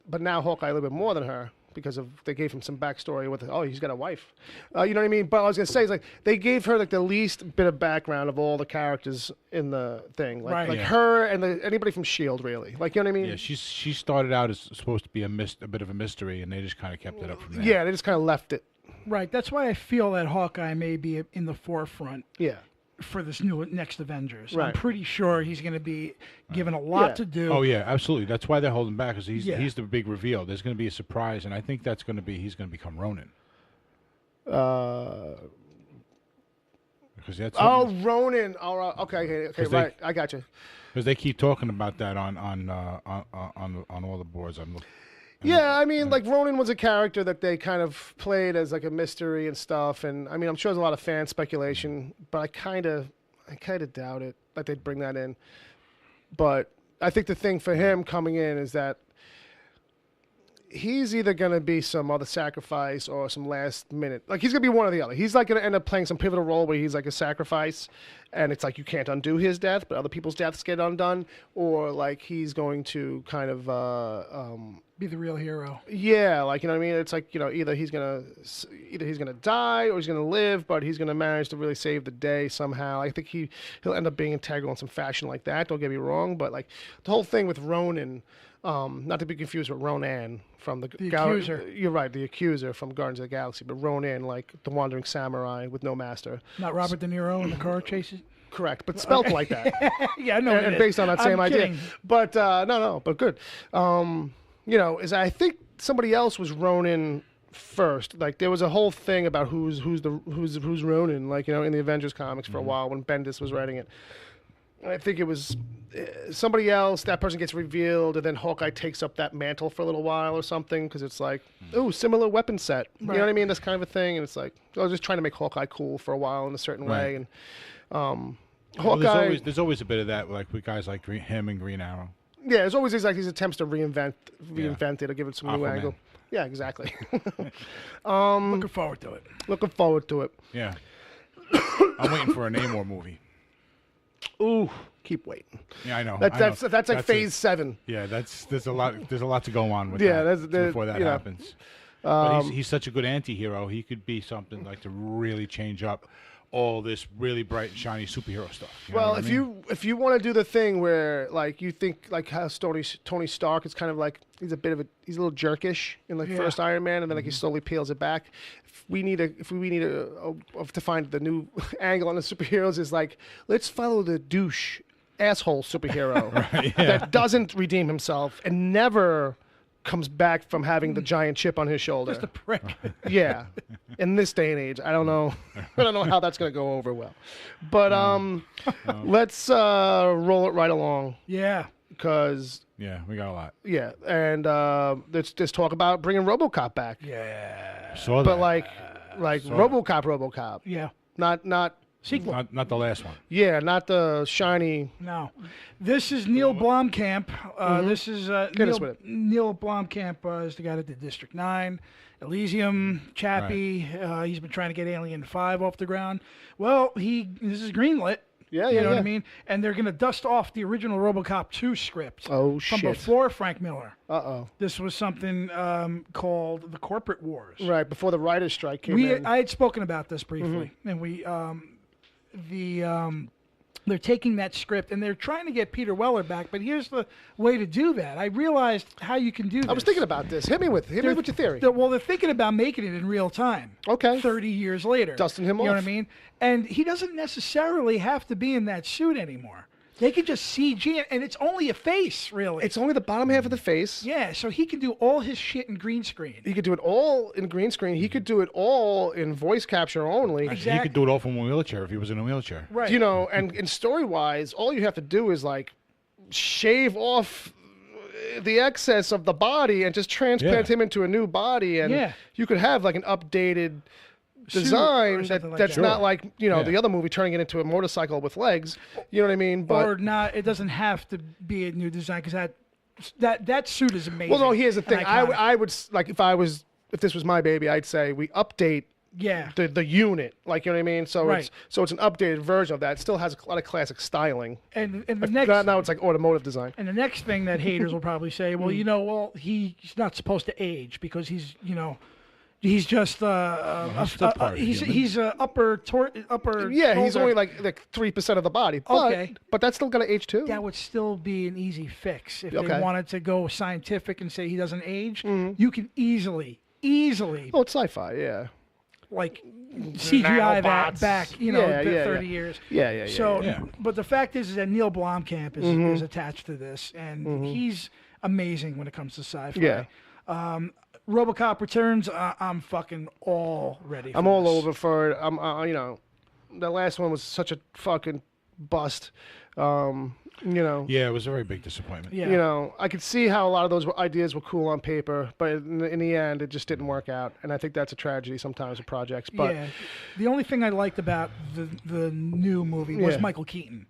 but now Hawkeye a little bit more than her because they gave him some backstory with he's got a wife. You know what I mean? But I was gonna say is like they gave her like the least bit of background of all the characters in the thing, like
Right.
like
Yeah.
her and anybody from Shield really, like you know what I mean?
yeah, she started out as supposed to be a bit of a mystery, and they just kind of kept it up from there.
Yeah, they just kind of left it.
Right. That's why I feel that Hawkeye may be in the forefront
Yeah.
for this next Avengers.
Right.
I'm pretty sure he's going to be given a lot
Yeah.
to do.
Oh yeah, absolutely. That's why they're holding back, because
Yeah.
he's the big reveal. There's going to be a surprise, and I think he's going to become Ronin. Because that's
Ronin. All right. Okay. Right. I got you.
because they keep talking about that on all the boards.
Yeah, I mean, like Ronin was a character that they kind of played as like a mystery and stuff, and I mean, I'm sure there's a lot of fan speculation, but I kind of doubt it that they'd bring that in. But I think the thing for him coming in is that he's either going to be some other sacrifice or some last minute. Like, he's going to be one or the other. He's like going to end up playing some pivotal role where he's like a sacrifice, and it's like you can't undo his death, but other people's deaths get undone. Or like he's going to kind of
Be the real hero.
yeah, like, you know what I mean? It's like, either he's gonna die or he's gonna live, but he's gonna manage to really save the day somehow. I think he'll end up being integral in some fashion like that. Don't get me wrong, but like the whole thing with Ronin, not to be confused with Ronan from the
Accuser.
You're right, the Accuser from Guardians of the Galaxy, but Ronin, like the wandering samurai with no master.
Not Robert De Niro in the car chases.
Correct, but spelt like that,
Yeah, I know.
and based on that same
I'm
idea.
kidding.
But but good. Is I think somebody else was Ronin first. Like there was a whole thing about who's Ronin, like in the Avengers comics for a while when Bendis was writing it. And I think it was somebody else. That person gets revealed, and then Hawkeye takes up that mantle for a little while or something because it's like, similar weapon set. You know what I mean? This kind of a thing, and it's like I was just trying to make Hawkeye cool for a while in a certain way, and Hawkeye.
There's always a bit of that, like with guys like him and Green Arrow.
Yeah, there's always these attempts to reinvent it or give it some new
Aquaman.
angle. Yeah, exactly.
Looking forward to it.
Looking forward to it.
Yeah, I'm waiting for a Namor movie.
Ooh, keep waiting.
Yeah, I know.
That's like phase 7.
Yeah, there's a lot to go on with
Yeah,
that
that's
before that happens. But he's such a good anti-hero. He could be something like to really change up all this really bright and shiny superhero stuff. You know
Well,
what I mean?
if you want to do the thing where like you think like how Tony Stark is kind of like he's a little jerkish in the first Iron Man, and then like he slowly peels it back. If we need to find the new angle on the superheroes is like let's follow the douche asshole superhero that doesn't redeem himself and never comes back from having the giant chip on his shoulder.
Just a prick.
Yeah. In this day and age, I don't know how that's going to go over well. But let's roll it right along
Yeah.
because
yeah, we got a lot.
yeah, and let's just talk about bringing RoboCop back.
Yeah.
Saw
But
that.
like RoboCop,
Yeah.
not
Sequel.
Not the last one.
Yeah, not the shiny.
No. This is Neil Blomkamp. This is Neil Blomkamp is the guy that did District 9, Elysium, Chappie.
Right.
He's been trying to get Alien 5 off the ground. Well, this is greenlit.
Yeah,
you
yeah,
know
yeah.
what I mean? And they're going to dust off the original Robocop 2 script
Oh,
from
shit.
before Frank Miller.
Uh-oh.
This was something called The Corporate Wars.
Right, before the writer's strike came in.
I had spoken about this briefly, and they're taking that script and they're trying to get Peter Weller back. But here's the way to do that. I realized how you can do this.
I was thinking about this. Hit me with your theory.
They're thinking about making it in real time.
Okay.
30 years later.
Dusting him
off. You know
off.
what I mean? And he doesn't necessarily have to be in that suit anymore. They could just CG it, and it's only a face, really.
It's only the bottom half of the face.
Yeah, so he can do all his shit in green screen.
He could do it all in green screen. He could do it all in voice capture only.
He could do it all from a wheelchair if he was in a wheelchair.
Right.
You know, and story-wise, all you have to do is, like, shave off the excess of the body and just transplant him into a new body, and you could have, like, an updated design that's not like, you know, the other movie turning it into a motorcycle with legs. You know what I mean? But
or not. It doesn't have to be a new design because that suit is amazing.
well, no. Here's the thing.
iconic.
I would like if this was my baby, I'd say we update.
Yeah.
The unit, like, you know what I mean? So
Right.
it's an updated version of that. It still has a lot of classic styling.
And the next
Now it's like automotive design.
and the next thing that haters will probably say, well, he's not supposed to age because he's he's just he's upper
Yeah, he's
shoulder.
only like 3% of the body. But,
Okay.
but that's still gonna age too.
That would still be an easy fix if they
Okay.
wanted to go scientific and say he doesn't age.
Mm-hmm.
You can easily
Well, it's sci-fi, yeah.
like CGI that
Nanobots.
back,
Yeah,
30 years.
Yeah.
So,
yeah.
but the fact is that Neil Blomkamp is
Mm-hmm.
attached to this, and he's amazing when it comes to sci-fi.
Yeah.
RoboCop Returns. I'm fucking all ready. For
I'm all
this.
over for it. I'm, the last one was such a fucking bust.
Yeah, it was a very big disappointment.
Yeah.
You know, I could see how a lot of those ideas were cool on paper, but in the end, it just didn't work out. And I think that's a tragedy sometimes with projects. But
yeah. The only thing I liked about the new movie was
Yeah.
Michael Keaton.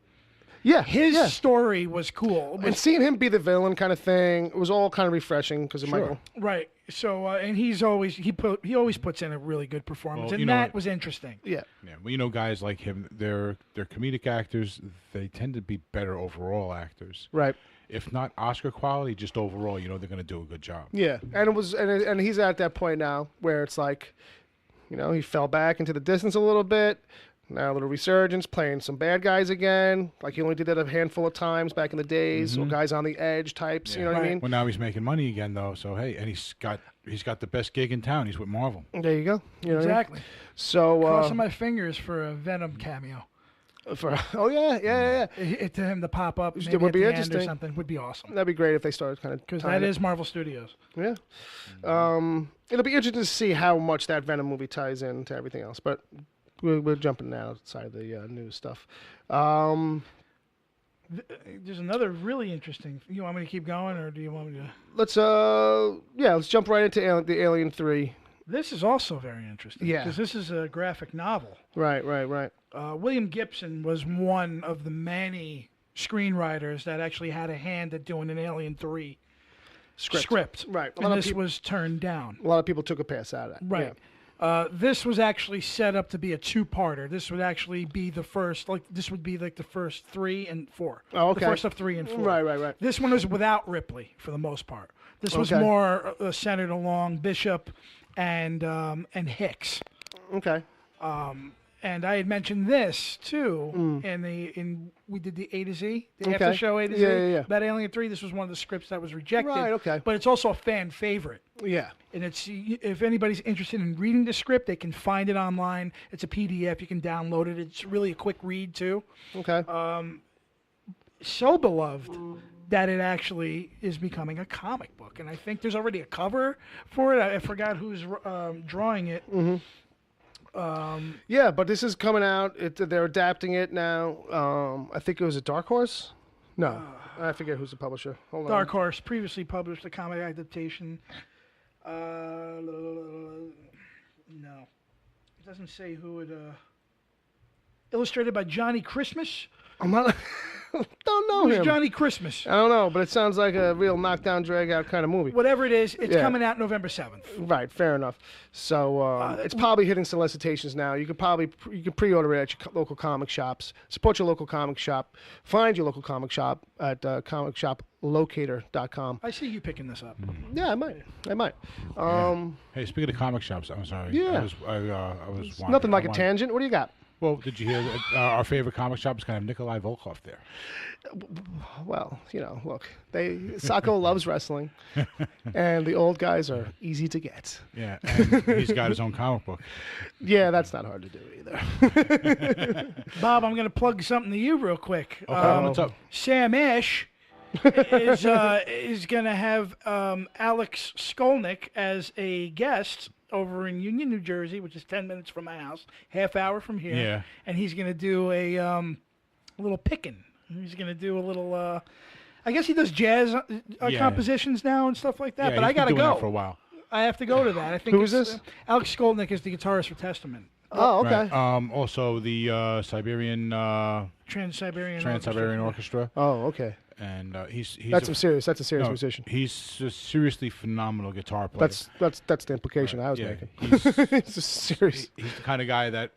yeah,
His story was cool.
and seeing him be the villain kind of thing, it was all kind of refreshing because of Michael.
Right. So and he always puts in a really good performance,
Well,
and
you know-
that was interesting.
Yeah.
Yeah, well, guys like him, they're comedic actors. They tend to be better overall actors.
Right.
If not Oscar quality, just overall, they're going to do a good job.
Yeah, and it was, and he's at that point now where it's like, he fell back into the distance a little bit. Now a little resurgence, playing some bad guys again. Like he only did that a handful of times back in the days, or guys on the edge types. You know what I mean?
Well, now he's making money again, though. So hey, and he's got the best gig in town. He's with Marvel.
There you go. You know what I mean?
Exactly.
So
Crossing my fingers for a Venom cameo.
yeah.
To him to pop up,
It
maybe
would
at
be
the end
interesting.
or something would be awesome.
That'd be great if they started kind of
Because that is Marvel Studios.
Yeah. It'll be interesting to see how much that Venom movie ties into everything else, but we're jumping now outside the news stuff.
There's another really interesting. You want me to keep going, or do you want me to?
Let's jump right into the Alien 3.
This is also very interesting.
Yeah.
Because this is a graphic novel.
Right.
William Gibson was one of the many screenwriters that actually had a hand at doing an Alien 3 script.
Right.
And this was turned down.
A lot of people took a pass at it.
Right. This was actually set up to be a two-parter. This would actually be the first, this would be like the first 3 and 4.
Oh, okay.
The first of 3 and 4.
Right.
This one was without Ripley for the most part. This was
Okay.
more centered along Bishop and Hicks.
Okay.
And I had mentioned this too we did the A to Z, the
Okay.
after show A to Z
Yeah.
about Alien 3. This was one of the scripts that was rejected.
Right, okay.
But it's also a fan favorite.
Yeah.
And if anybody's interested in reading the script, they can find it online. It's a PDF. You can download it. It's really a quick read too.
Okay.
So beloved that it actually is becoming a comic book. And I think there's already a cover for it. I forgot who's drawing it.
Mm-hmm. Yeah, but this is coming out. They're adapting it now. I think it was a Dark Horse. No, I forget who's the publisher. Hold on.
Dark Horse previously published a comic adaptation. No, it doesn't say who it. illustrated by Johnny Christmas.
I'm not. Don't know
Who's
him.
Johnny Christmas?
I don't know, but it sounds like a real knockdown, drag out kind of movie.
Whatever it is, it's
Yeah.
coming out November 7th.
Right, fair enough. So it's probably hitting solicitations now. You can pre-order it at your local comic shops. Support your local comic shop. Find your local comic shop at comicshoplocator.com.
I see you picking this up.
Yeah, I might.
Hey, speaking of comic shops, I'm sorry.
Yeah.
I was
Nothing like a
wondering-
tangent. What do you got?
Well, did you hear that our favorite comic shop is kind of Nikolai Volkov there?
Well, look, Sacco loves wrestling, and the old guys are easy to get.
Yeah, and he's got his own comic book.
Yeah, that's not hard to do either.
Bob, I'm going to plug something to you real quick.
What's up?
Sam Ash is going to have Alex Skolnick as a guest over in Union, New Jersey, which is 10 minutes from my house, half hour from here.
Yeah.
And he's going to do a little picking. He's going to do a little, I guess he does jazz compositions now and stuff like that,
Yeah,
but I
he's been
got to
doing that
go.
for a while.
I have to go to that. I think
Who is this?
Alex Skolnick is the guitarist for Testament.
Oh, okay.
Right. Also, the Siberian
Trans-Siberian
Orchestra,
Oh, okay.
and he's
That's a serious musician.
He's a seriously phenomenal guitar player.
That's the implication I was
Yeah,
making.
he's
It's a serious.
he's the kind of guy that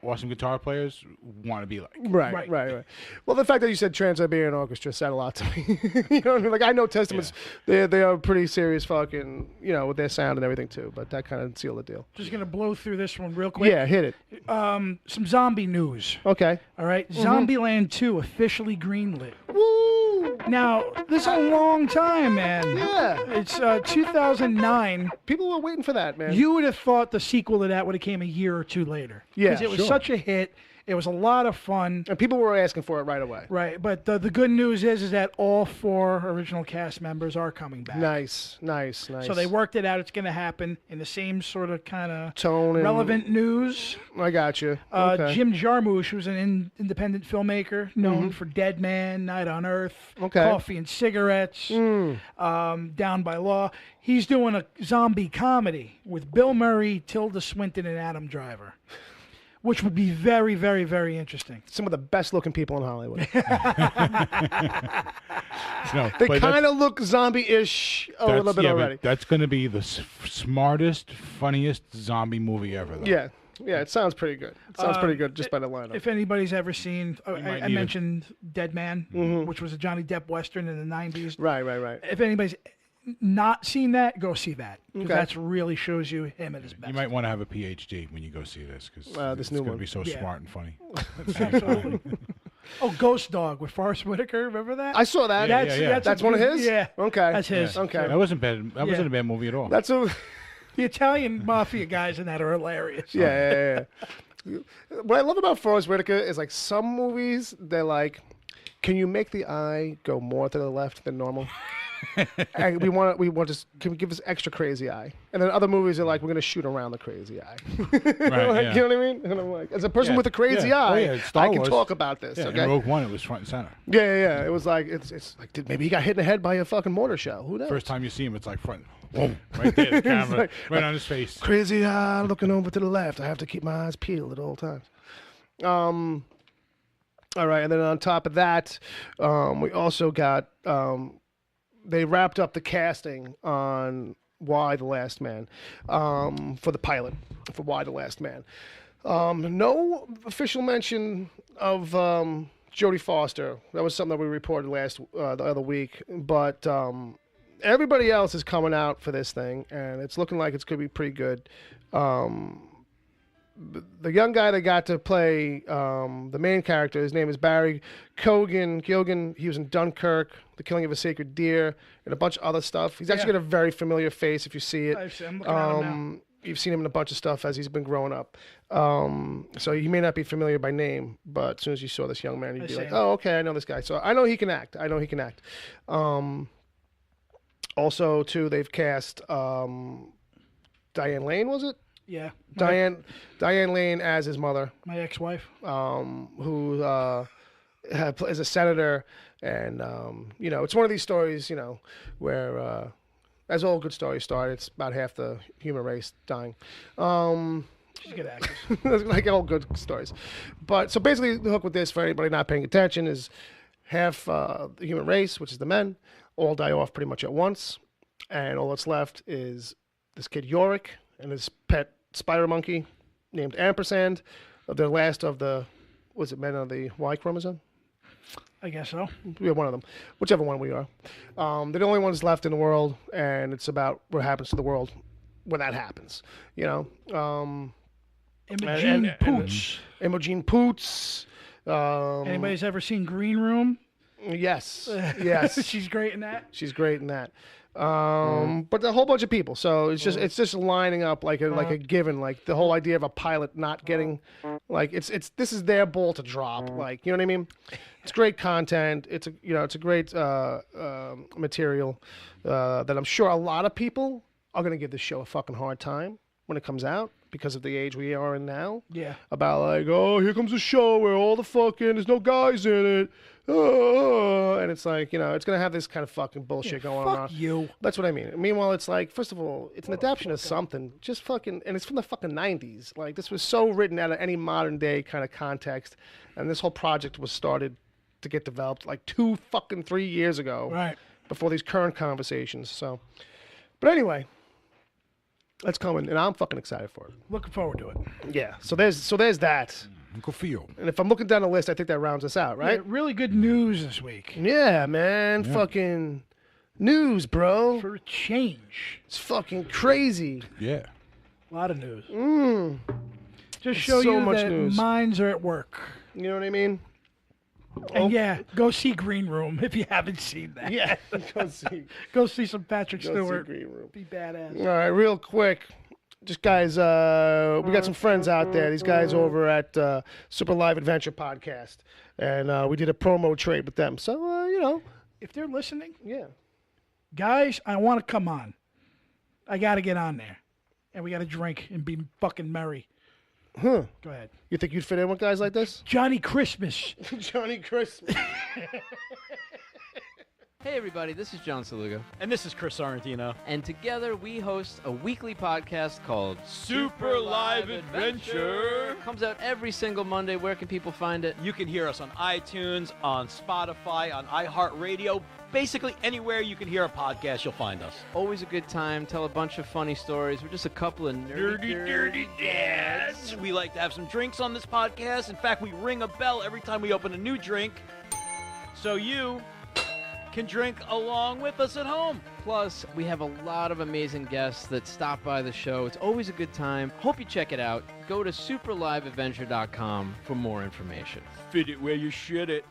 awesome guitar players want to be like.
Right. Well, the fact that you said Trans-Siberian Orchestra said a lot to me. You know what I mean? Like, I know Testament's, they are pretty serious fucking, with their sound and everything too, but that kind of sealed the deal.
Just going to blow through this one real quick.
Yeah, hit it.
Some zombie news.
Okay.
All right. Zombieland 2 officially greenlit.
Woo!
Now, this is a long time, man.
Yeah.
It's 2009.
People were waiting for that, man.
You would have thought the sequel to that would have came a year or two later.
Yeah,
Because it was
sure.
such a hit. It was a lot of fun.
And people were asking for it right away.
Right. But the good news is that all 4 original cast members are coming back.
Nice.
So they worked it out. It's going to happen in the same sort of kind of
Tone and
relevant news.
I got you. Okay.
Jim Jarmusch, who's an independent filmmaker known for Dead Man, Night on Earth,
Okay.
Coffee and Cigarettes, Down by Law. He's doing a zombie comedy with Bill Murray, Tilda Swinton, and Adam Driver, which would be very, very, very interesting.
Some of the best looking people in Hollywood.
No,
They
but
kind of look zombie-ish a little bit
but
already.
That's going to be the smartest, funniest zombie movie ever, though.
Yeah, it sounds pretty good. It sounds pretty good just by the lineup.
If anybody's ever seen,
might
I
need it.
mentioned Dead Man, which was a Johnny Depp Western in the 90s.
Right.
If anybody's not seen that, go see that. Because
Okay.
that really shows you him at his best.
You might want to have a PhD when you go see this because
This
it's
new
going to
one.
be so
Yeah.
smart and funny.
Absolutely. Oh, Ghost Dog with Forrest Whitaker. Remember that?
I saw that.
Yeah.
That's one of his?
Yeah.
Okay.
That's his.
Yeah.
Okay.
That wasn't bad. That wasn't a bad movie at all.
That's a...
The Italian mafia guys in that are hilarious.
Yeah. What I love about Forrest Whitaker is, like, some movies, they're like, can you make the eye go more to the left than normal? And we want to can we give this extra crazy eye? And then other movies are like, we're going to shoot around the crazy eye.
Right,
Like,
yeah.
You know what I mean? And I'm like, as a person
Yeah,
with a crazy
yeah. Oh,
eye,
yeah, it's Star
I can
Wars.
talk about this.
Yeah,
Okay.
in Rogue One, it was front and center.
Yeah. It was like it's like maybe he got hit in the head by a fucking mortar shell. Who knows?
First time you see him, it's like front, boom, right there, the camera,
like-
right on his face.
Crazy eye looking over to the left. I have to keep my eyes peeled at all times. All right, and then on top of that, we also got they wrapped up the casting on Why the Last Man for the pilot for Why the Last Man. No official mention of Jodie Foster. That was something that we reported the other week, but everybody else is coming out for this thing, and it's looking like it's going to be pretty good. The young guy that got to play the main character, his name is Barry Keoghan. He was in Dunkirk, The Killing of a Sacred Deer, and a bunch of other stuff. He's actually got a very familiar face if you see it.
I'm looking at him now.
You've seen him in a bunch of stuff as he's been growing up. So you may not be familiar by name, but as soon as you saw this young man, you'd be like, oh, okay, I know this guy. So I know he can act. Also, too, they've cast Diane Lane, was it?
Yeah.
Diane Lane as his mother,
My ex-wife.
who is a senator, and it's one of these stories, where as all good stories start, it's about half the human race dying.
She's a good actress.
Like all good stories. But so basically, the hook with this, for anybody not paying attention, is half the human race, which is the men, all die off pretty much at once, and all that's left is this kid Yorick and his pet spider monkey named Ampersand. They're last of the, was it men on the Y chromosome?
I guess so.
We're one of them, whichever one we are. They're the only ones left in the world, and it's about what happens to the world when that happens. You know,
Imogen Poots.
Imogen Poots.
Anybody's ever seen Green Room?
Yes, yes.
She's great in that.
She's great in that. But a whole bunch of people. So it's just lining up like a given. Like the whole idea of a pilot not getting, like this is their ball to drop. Like, you know what I mean? It's great content. It's a great material that I'm sure a lot of people are gonna give this show a fucking hard time when it comes out because of the age we are in now.
Yeah.
About like, oh, here comes a show where all the fucking there's no guys in it. And it's like, it's going to have this kind of fucking bullshit going on.
Fuck you.
That's what I mean. Meanwhile, it's like, first of all, it's an adaptation of something. Just fucking, and it's from the fucking 90s. Like, this was so written out of any modern day kind of context. And this whole project was started to get developed like 3 years ago.
Right. Before
these current conversations. So, but anyway, that's coming. And I'm fucking excited for it.
Looking forward to it.
Yeah. So there's that.
Good for you.
And if I'm looking down the list, I think that rounds us out, right?
Yeah, really good news this week.
Yeah, man. Yeah. Fucking news, bro.
For a change.
It's fucking crazy.
Yeah.
A lot of news. Just
It's
show
so
you
much
that
news.
minds are at work.
You know what I mean?
And yeah, go see Green Room if you haven't seen that.
Yeah, go see.
Go see some Patrick
Go
Stewart.
see Green Room.
Be badass.
All right, real quick. Just guys, we got some friends out there. These guys over at Super Live Adventure Podcast. And we did a promo trade with them. So,
If they're listening,
yeah.
Guys, I want to come on. I got to get on there. And we got to drink and be fucking merry.
Huh.
Go ahead.
You think you'd fit in with guys like this?
Johnny Christmas.
Johnny Christmas.
Hey everybody, this is John Saluga.
And this is Chris Sorrentino.
And together we host a weekly podcast called
Super Live Adventure.
Comes out every single Monday. Where can people find it?
You can hear us on iTunes, on Spotify, on iHeartRadio. Basically anywhere you can hear a podcast, you'll find us.
Always a good time. Tell a bunch of funny stories. We're just a couple of dirty
dads. We like to have some drinks on this podcast. In fact, we ring a bell every time we open a new drink. So you can drink along with us at home.
Plus, we have a lot of amazing guests that stop by the show. It's always a good time. Hope you check it out. Go to superliveadventure.com for more information.
Fit it where you should it.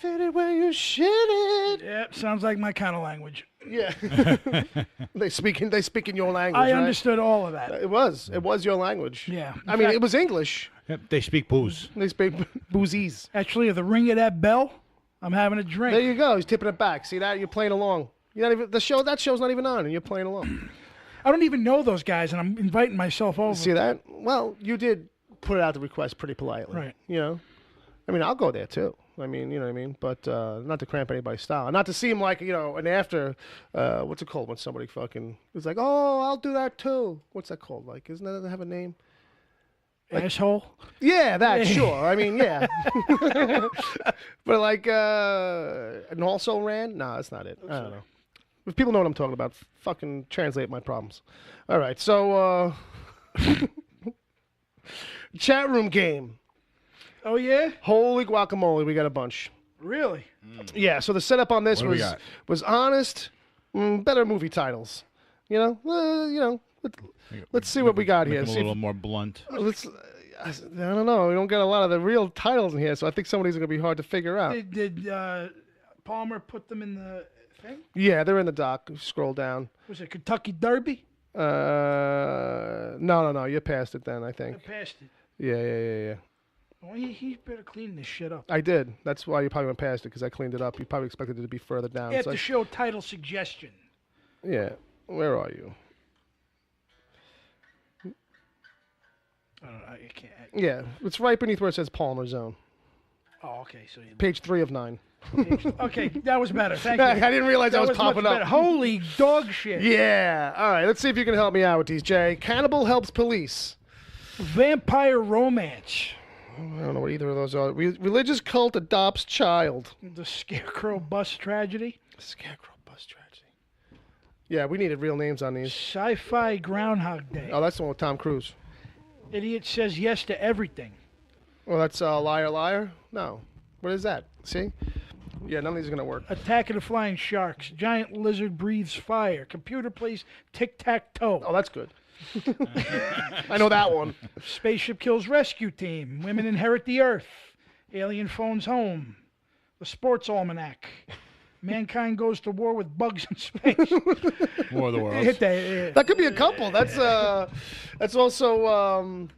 Fit it where you should it.
Yep, sounds like my kind of language.
Yeah. They speak in your language,
I
right?
understood all of that.
It was your language.
Yeah.
I mean, it was English.
Yep, they speak booze.
They speak boozies.
Actually, at the ring of that bell, I'm having a drink.
There you go. He's tipping it back. See that? You're playing along. You're not even that show's not even on, and you're playing along.
I don't even know those guys, and I'm inviting myself over.
See that? Well, you did put out the request pretty politely.
Right.
I mean, I'll go there too. I mean, you know what I mean? But not to cramp anybody's style. Not to seem like, an after, what's it called when somebody fucking is like, oh, I'll do that too. What's that called? Like, isn't that have a name? Like,
asshole?
Yeah, that, sure. I mean, yeah. But like, and also ran? No, that's not it. I don't know. If people know what I'm talking about, fucking translate my problems. All right, so, chat room game.
Oh, yeah?
Holy guacamole, we got a bunch.
Really?
Yeah, so the setup on this
What do
was honest, better movie titles. Let's see what we got here.
Make them a little more blunt.
I don't know. We don't get a lot of the real titles in here, so I think some of these are going to be hard to figure out.
Did Palmer put them in the thing?
Yeah, they're in the doc. Scroll down.
Was it Kentucky Derby?
No. You passed it then, I think.
I passed it.
Yeah.
Well, he better clean this shit up.
I did. That's why you probably went past it, because I cleaned it up. You probably expected it to be further down.
After show title suggestion.
Yeah. Where are you?
I can't.
Yeah. It's right beneath where it says Palmer Zone.
Oh, okay. So
Page 3 of 9.
okay, that was better. Thank you.
I didn't realize that was popping
much
up.
better. Holy dog shit.
Yeah. All right. Let's see if you can help me out with these, Jay. Cannibal helps police.
Vampire romance.
I don't know what either of those are. Religious cult adopts child.
The Scarecrow bus tragedy.
Scarecrow bus tragedy. Yeah, we needed real names on these.
Sci-fi Groundhog Day.
Oh, that's the one with Tom Cruise.
Idiot says yes to everything.
Well, that's Liar Liar? No. What is that? See? Yeah, none of these are going to work.
Attack of the Flying Sharks. Giant lizard breathes fire. Computer plays tic-tac-toe.
Oh, that's good. I know that one.
Spaceship kills rescue team. Women inherit the Earth. Alien phones home. The Sports Almanac. Mankind goes to war with bugs in space.
War of the Worlds.
Hit that.
That could be a couple. That's also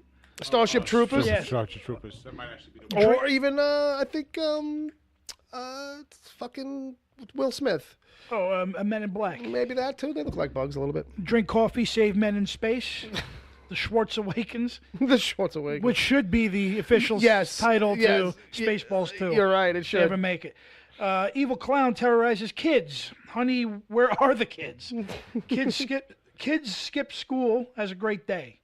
Starship Troopers.
Starship Troopers. That might actually be the one.
Or even I think it's fucking Will Smith.
Oh, Men in Black.
Maybe that too. They look like bugs a little bit.
Drink coffee, save men in space. The Schwartz Awakens.
The Schwartz Awakens.
Which should be the official title to Spaceballs 2.
You're right. It should.
Never make it. Evil clown terrorizes kids. Honey, where are the kids? Kids skip school. Has a great day.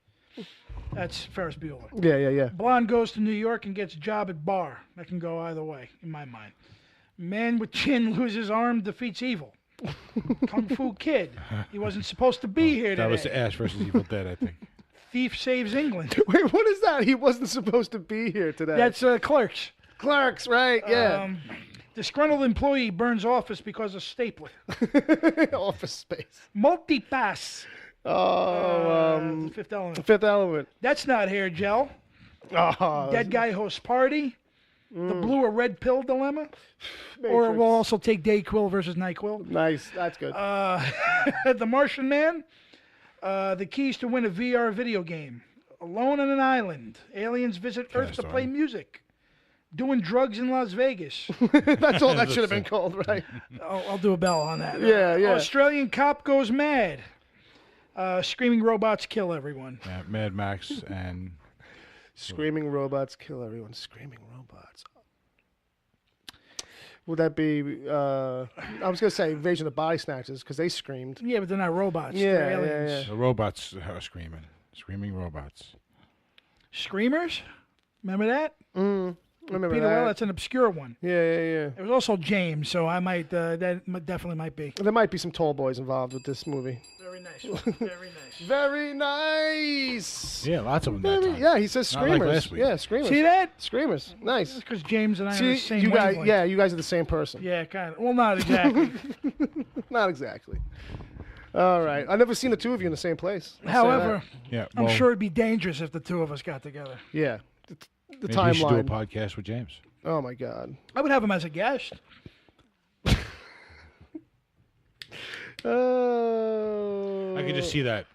That's Ferris Bueller.
Yeah.
Blonde goes to New York and gets a job at bar. That can go either way, in my mind. Man with chin loses arm, defeats evil. Kung Fu Kid. He wasn't supposed to be here today.
That was Ash versus Evil Dead, I think.
Thief saves England.
Wait, what is that? He wasn't supposed to be here today.
That's Clerks.
Clerks, right? Yeah.
Disgruntled employee burns office because of stapler.
Office space.
Multipass. Fifth Element.
Fifth Element.
That's not hair gel. Dead guy hosts party. The blue or red pill dilemma.
Matrix.
Or we'll also take Dayquil versus NyQuil.
Nice. That's good.
The Martian Man. The keys to win a VR video game. Alone on an island. Aliens visit Earth to play music. Doing drugs in Las Vegas.
That's all that should have been called, right?
I'll do a bell on that.
Yeah.
Australian cop goes mad. Screaming robots kill everyone.
Yeah, Mad Max and...
Screaming robots kill everyone. Screaming robots. Would that be... I was going to say Invasion of the Body Snatchers, because they screamed.
Yeah, but they're not robots.
Yeah,
they're aliens.
The robots are screaming. Screaming robots.
Screamers? Remember that?
Remember
Peter
that.
Well, that's an obscure one.
Yeah.
There was also James, so I might... that definitely might be.
There might be some tall boys involved with this movie.
Very nice. Very nice.
Very nice.
Yeah, lots of them that time.
Yeah, he says
Not
Screamers.
like last week.
Yeah, Screamers.
See that?
Screamers. Nice.
That's because James and I are the same
you guys,
wavelength.
you guys are the same person.
Yeah, kind of. Well, not exactly.
Not exactly. All right. I've never seen the two of you in the same place. I'll say
However,
Yeah,
I'm
well,
sure it'd be dangerous if the two of us got together.
that. Yeah. The
maybe you should do a
timeline.
podcast with James.
Oh, my God.
I would have him as a guest.
Oh.
I could just see that.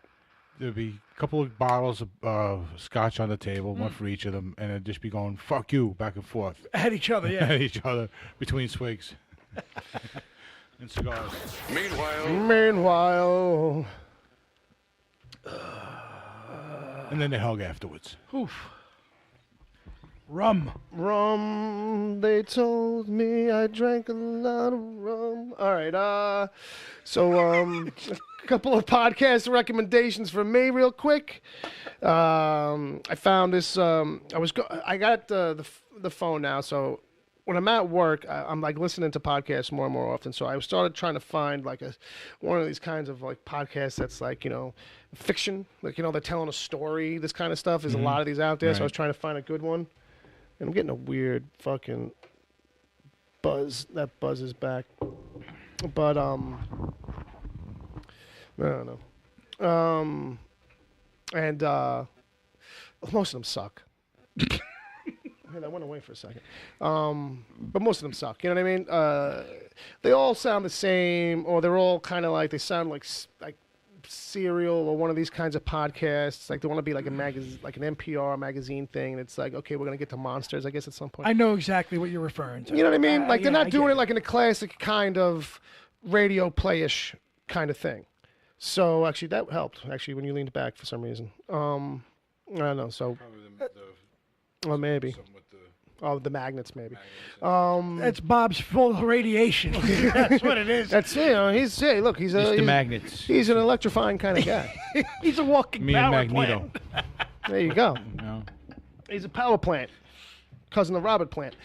There'd be a couple of bottles of scotch on the table, one for each of them, and it'd just be going, fuck you, back and forth
At each other, yeah.
at each other between swigs and cigars.
Meanwhile.
And then they hug afterwards.
Oof. Rum.
They told me I drank a lot of rum. All right. So a couple of podcast recommendations for me, real quick. I found this. I got the phone now, so when I'm at work, I'm like listening to podcasts more and more often. So I started trying to find like one of these kinds of like podcasts that's like, you know, fiction, like, you know, they're telling a story. This kind of stuff. There's a lot of these out there. So I was trying to find a good one. And I'm getting a weird fucking buzz. That buzz is back. But, I don't know. And most of them suck. Hey, that went away for a second. But most of them suck. You know what I mean? They all sound the same, or they're all kind of like, they sound like Serial or one of these kinds of podcasts. Like they want to be like a magazine, like an NPR magazine thing. And it's like, okay, we're gonna get to monsters, I guess, at some point.
I know exactly what you're referring to.
You know what I mean? Like they're
yeah,
not
I
doing
get
it like in a classic kind of radio play-ish kind of thing. So actually, that helped. Actually, when you leaned back for some reason. I don't know. So, well, maybe. Oh, the magnets, maybe.
That's Bob's full radiation. That's what it is.
That's, you know, he's
the magnets.
He's an electrifying kind of guy.
He's a walking
Me and
power
Magneto.
plant.
There you go.
No.
He's a power plant, cousin of Robert Plant.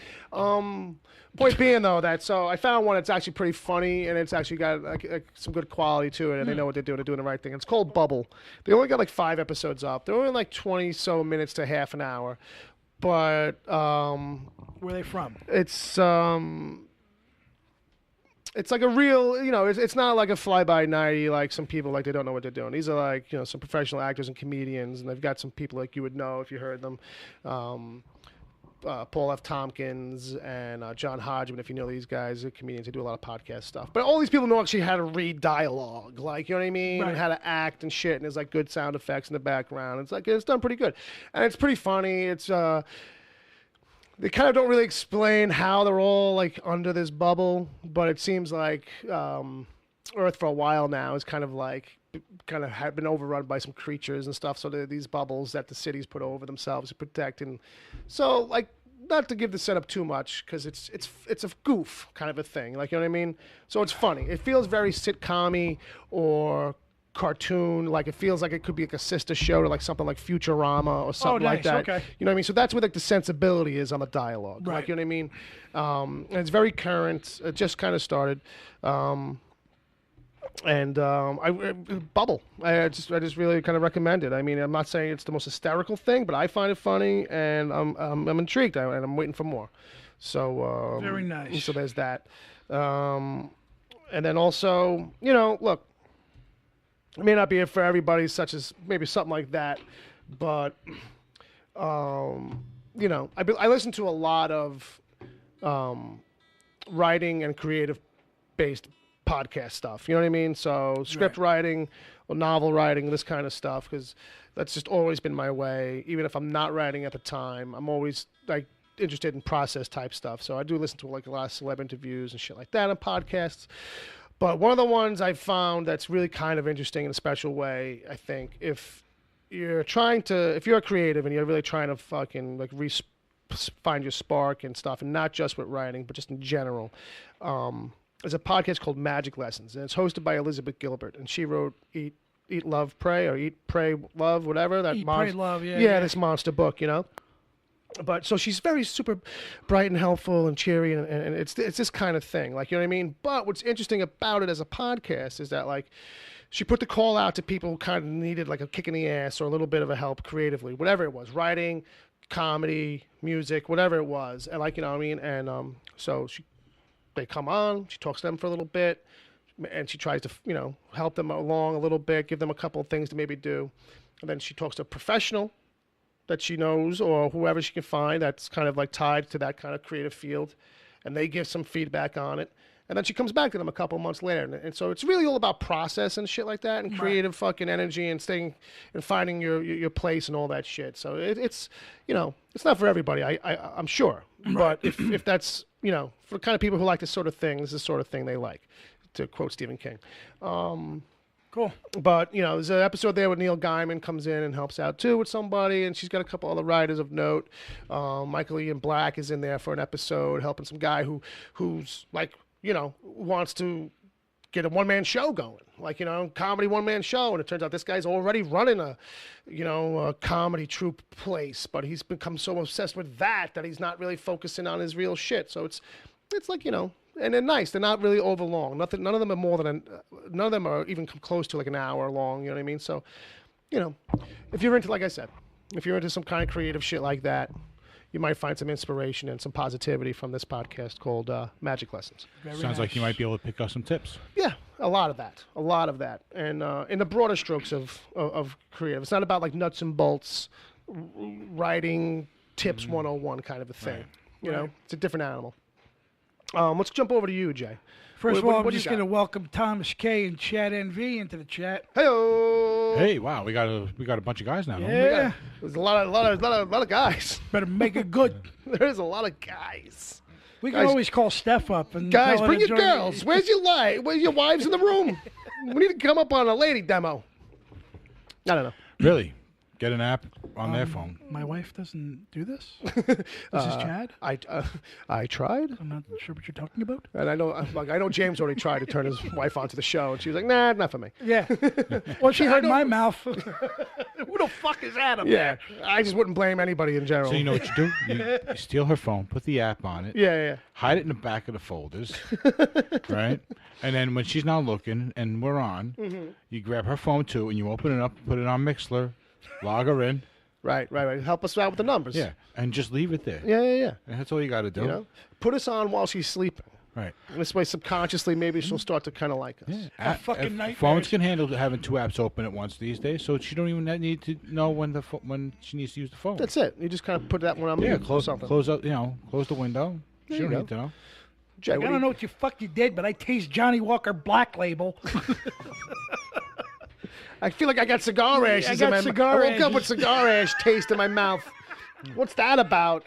Point being, though, so I found one that's actually pretty funny, and it's actually got like some good quality to it, and they know what they're doing. They're doing the right thing. It's called Bubble. They only got like 5 episodes up. They're only like 20-so minutes to half an hour. But
Where are they from?
it's like a real, it's not like a fly-by-nighty like some people like they don't know what they're doing. These are like, some professional actors and comedians, and they've got some people like you would know if you heard them. Paul F. Tompkins and John Hodgman, if you know these guys, they're comedians. They do a lot of podcast stuff. But all these people know actually how to read dialogue, like, you know what I mean?
Right.
And how to act and shit, and there's like good sound effects in the background. It's done pretty good. And it's pretty funny. It's they kind of don't really explain how they're all like under this bubble, but it seems like Earth for a while now is kind of have been overrun by some creatures and stuff. So there are these bubbles that the cities put over themselves to protect. And so, like, not to give the setup too much, because it's a goof kind of a thing. Like, you know what I mean? So it's funny. It feels very sitcom-y or cartoon. Like, it feels like it could be like a sister show to like something like Futurama or something like that.
Okay.
You know what I mean? So that's where like the sensibility is on the dialogue.
Right.
Like, you know what I mean? And it's very current. It just kind of started. Bubble. I just really kind of recommend it. I mean, I'm not saying it's the most hysterical thing, but I find it funny, and I'm intrigued, and I'm waiting for more. So
Very nice.
So there's that. And then also, look, it may not be for everybody, such as maybe something like that, but I listen to a lot of writing and creative based podcast stuff, you know what I mean? So script writing or novel writing, this kind of stuff, because that's just always been my way. Even if I'm not writing at the time, I'm always like interested in process type stuff. So I do listen to like a lot of celeb interviews and shit like that on podcasts. But one of the ones I found that's really kind of interesting in a special way, I think, if you're a creative and you're really trying to fucking like find your spark and stuff, and not just with writing, but just in general, there's a podcast called Magic Lessons, and it's hosted by Elizabeth Gilbert, and she wrote Eat, Love, Pray, or Eat, Pray, Love, whatever.
Pray, Love, yeah.
This monster book, But so she's very super bright and helpful and cheery, and it's this kind of thing, like, you know what I mean? But what's interesting about it as a podcast is that, like, she put the call out to people who kind of needed like a kick in the ass or a little bit of a help creatively, whatever it was, writing, comedy, music, whatever it was, and like, you know what I mean? And so they come on, she talks to them for a little bit, and she tries to, help them along a little bit, give them a couple of things to maybe do. And then she talks to a professional that she knows or whoever she can find that's kind of like tied to that kind of creative field, and they give some feedback on it. And then she comes back to them a couple of months later. And so it's really all about process and shit like that, and creative fucking energy, and staying and finding your place and all that shit. So it's it's not for everybody, I'm sure. But if that's, for the kind of people who like this sort of thing, this is the sort of thing they like, to quote Stephen King.
Cool.
But, there's an episode there where Neil Gaiman comes in and helps out too with somebody, and she's got a couple other writers of note. Michael Ian Black is in there for an episode helping some guy who's like, wants to get a one-man show going, like, comedy one-man show. And it turns out this guy's already running a comedy troupe place, but he's become so obsessed with that he's not really focusing on his real shit. So it's like, and they're nice. They're not really over long. None of them are none of them are even come close to like an hour long. You know what I mean? So, if you're into, like I said, if you're into some kind of creative shit like that, you might find some inspiration and some positivity from this podcast called Magic Lessons.
Sounds like you might be able to pick up some tips.
Yeah, a lot of that. And in the broader strokes of creative. It's not about like nuts and bolts writing tips 101 kind of a thing.
Right.
It's a different animal. Let's jump over to you, Jay.
First of all, I'm
what
just going to welcome Thomas K and Chad NV into the chat.
Hey-o!
Hey, wow, we got a bunch of guys now. don't we?
Yeah.
There's a lot of guys.
Better make it good.
There's a lot of guys.
We can always call Steph up and
Guys,
tell her
bring
to
your
join
girls. Where's your wives in the room? We need to come up on a lady demo. I don't know.
Really? Get an app on their phone.
My wife doesn't do this. This is Chad.
I tried.
I'm not sure what you're talking about.
And I know James already tried to turn his wife onto the show, and she was like, "Nah, not for me."
Yeah. Well, she heard my mouth. Who the fuck is Adam?
Yeah, I just wouldn't blame anybody in general.
So you know what you do? You steal her phone, put the app on it.
Yeah.
Hide it in the back of the folders, right? And then when she's not looking and we're on, you grab her phone too, and you open it up, put it on Mixler, log her in.
Right. Help us out with the numbers.
Yeah, and just leave it there.
Yeah.
And that's all you got to do.
You know, put us on while she's sleeping.
Right.
This way, subconsciously, maybe she'll start to kind of like us.
Yeah.
Fucking nightmares.
Phones can handle having 2 apps open at once these days, so she don't even need to know when she needs to use the phone.
That's it. You just kind of put that one on mute.
Close
something.
Close up. Close the window. She don't need to know.
Jay,
I don't know what you did, but I taste Johnny Walker Black Label.
I feel like I got cigar ashes in my mouth. I woke up with cigar ash taste in my mouth. What's that about?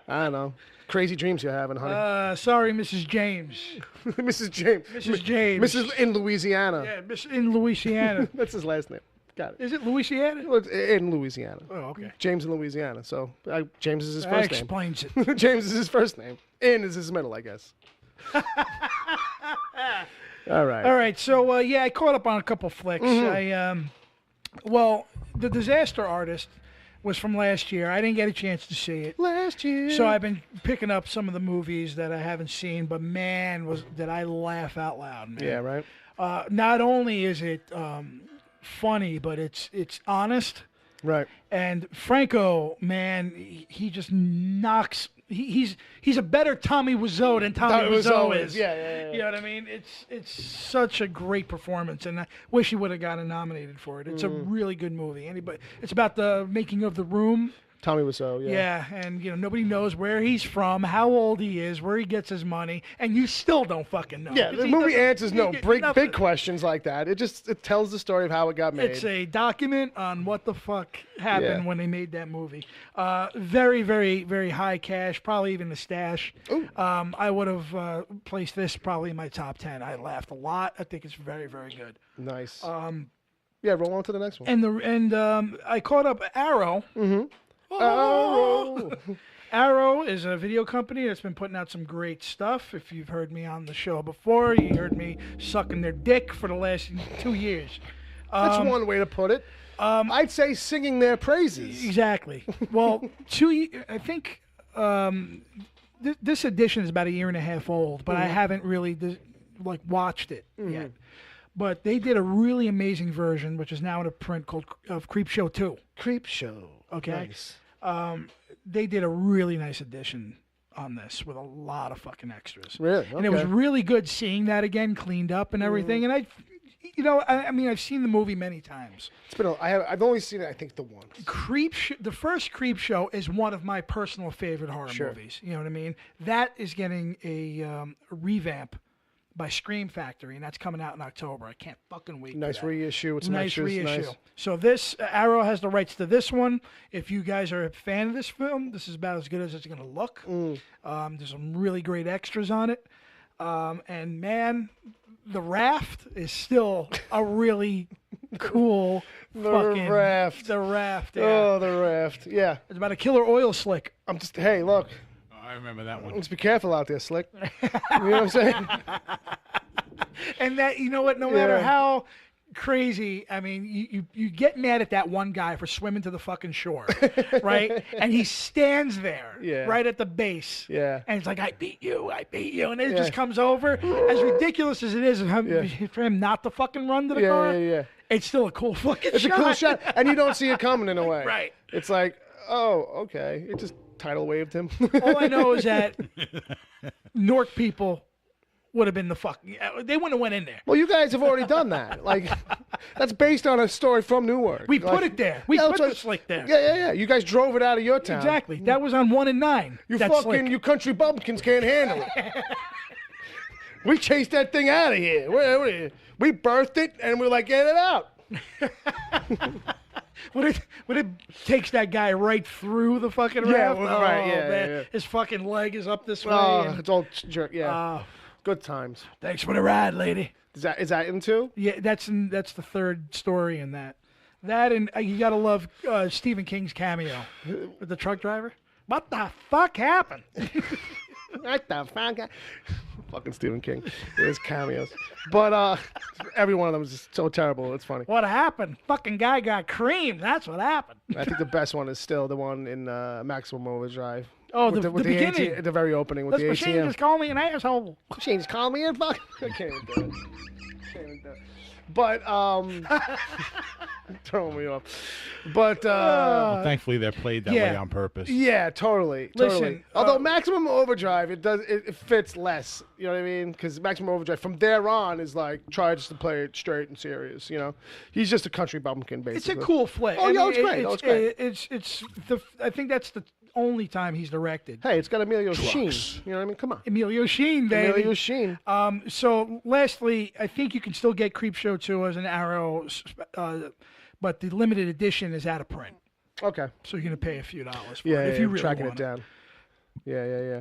I don't know. Crazy dreams you're having, honey.
Sorry, Mrs. James.
Mrs. James.
Mrs. James.
Mrs. in Louisiana.
Yeah, Miss in Louisiana.
That's his last name. Got it.
Is it Louisiana?
Well, it's in Louisiana.
Oh, okay.
James in Louisiana. So James is his
That
first name.
explains it.
James is his first name. In is his middle, I guess. All right.
So I caught up on a couple flicks. The Disaster Artist was from last year. I didn't get a chance to see it
last year.
So I've been picking up some of the movies that I haven't seen, but man, did I laugh out loud, man.
Yeah, right.
Not only is it funny, but it's honest.
Right.
And Franco, man, he just knocks. He's a better Tommy Wiseau than Tommy Wiseau is.
Yeah.
You know what I mean? It's such a great performance, and I wish he would have gotten nominated for it. It's a really good movie. It's about the making of The Room.
Tommy Wiseau, yeah.
Yeah, and nobody knows where he's from, how old he is, where he gets his money, and you still don't fucking know.
Yeah, the movie answers big questions like that. It tells the story of how it got made.
It's a document on what the fuck happened when they made that movie. Very, very, very high cash, probably even the stash. I would have placed this probably in my top 10. I laughed a lot. I think it's very, very good.
Nice. Roll on to the next one.
And I caught up Arrow. Arrow is a video company that's been putting out some great stuff. If you've heard me on the show before, you heard me sucking their dick for the last 2 years.
That's one way to put it. I'd say singing their praises.
Exactly. Well, I think this edition is about 1.5 years old, but I haven't really watched it yet. But they did a really amazing version, which is now in a print called Creepshow 2.
Creepshow.
Okay.
Nice.
They did a really nice edition on this with a lot of fucking extras.
Really? Okay.
And it was really good seeing that again, cleaned up and everything. And I've seen the movie many times.
I've only seen it, I think, the once.
The first Creepshow is one of my personal favorite horror movies. You know what I mean? That is getting a revamp by Scream Factory, and that's coming out in October. I can't fucking wait.
Nice reissue. It's
nice reissue.
Nice.
So this Arrow has the rights to this one. If you guys are a fan of this film, this is about as good as it's going to look. There's some really great extras on it, and man, the raft is still a really cool
The
raft. Yeah.
Oh, the raft. Yeah.
It's about a killer oil slick.
Hey, look.
I remember that one.
Let's be careful out there, Slick. You know what I'm saying?
And that, no matter how crazy, I mean, you get mad at that one guy for swimming to the fucking shore, right? And he stands there, right at the base.
Yeah.
And it's like, I beat you. And then it just comes over. As ridiculous as it is for him not to fucking run to the car, it's still a cool fucking shot.
It's a cool shot. And you don't see it coming in a way.
Right.
It's like, oh, okay. It just tidal waved him.
All I know is that Newark people would have been they wouldn't have went in there.
Well, you guys have already done that. Like, that's based on a story from Newark.
We put it there. We put the slick there.
Yeah. You guys drove it out of your town.
Exactly. That was on 1 and 9.
You country bumpkins can't handle it. We chased that thing out of here. We birthed it, and we're like, get it out.
When it takes that guy right through the fucking raft.
Right.
Man. His fucking leg is up this way.
It's all jerk. Yeah. Good times.
Thanks for the ride, lady.
Is that in 2?
Yeah, that's the third story in that. That and you gotta love Stephen King's cameo with the truck driver. What the fuck happened?
What the fuck? Fucking Stephen King. His cameos. But every one of them is just so terrible. It's funny.
What happened? Fucking guy got creamed. That's what happened.
I think the best one is still the one in Maximum Overdrive.
Oh,
with
the
with
beginning.
at the very opening with
This
the
machine
ATM.
just called me an asshole.
Machine just called me a fuck. I can't even do it. Can't even do it. But throwing me off. But
Well, thankfully, they're played that way on purpose.
yeah, totally.
Listen,
Although Maximum Overdrive, it fits less. You know what I mean? Because Maximum Overdrive from there on is like tries to play it straight and serious. You know, he's just a country bumpkin basically.
It's a cool flick.
Oh, yeah, it's great.
It's,
Oh, it's great.
It's the. I think that's the only time he's directed.
Hey, it's got Emilio Sheen. You know what I mean? Come on.
Emilio Sheen, baby.
Emilio Sheen.
So, lastly, I think you can still get Creepshow 2 as an Arrow, but the limited edition is out of print.
Okay.
So you're going to pay a few dollars for
Yeah,
it if
yeah,
you
I'm
really
tracking
want
it down. Yeah.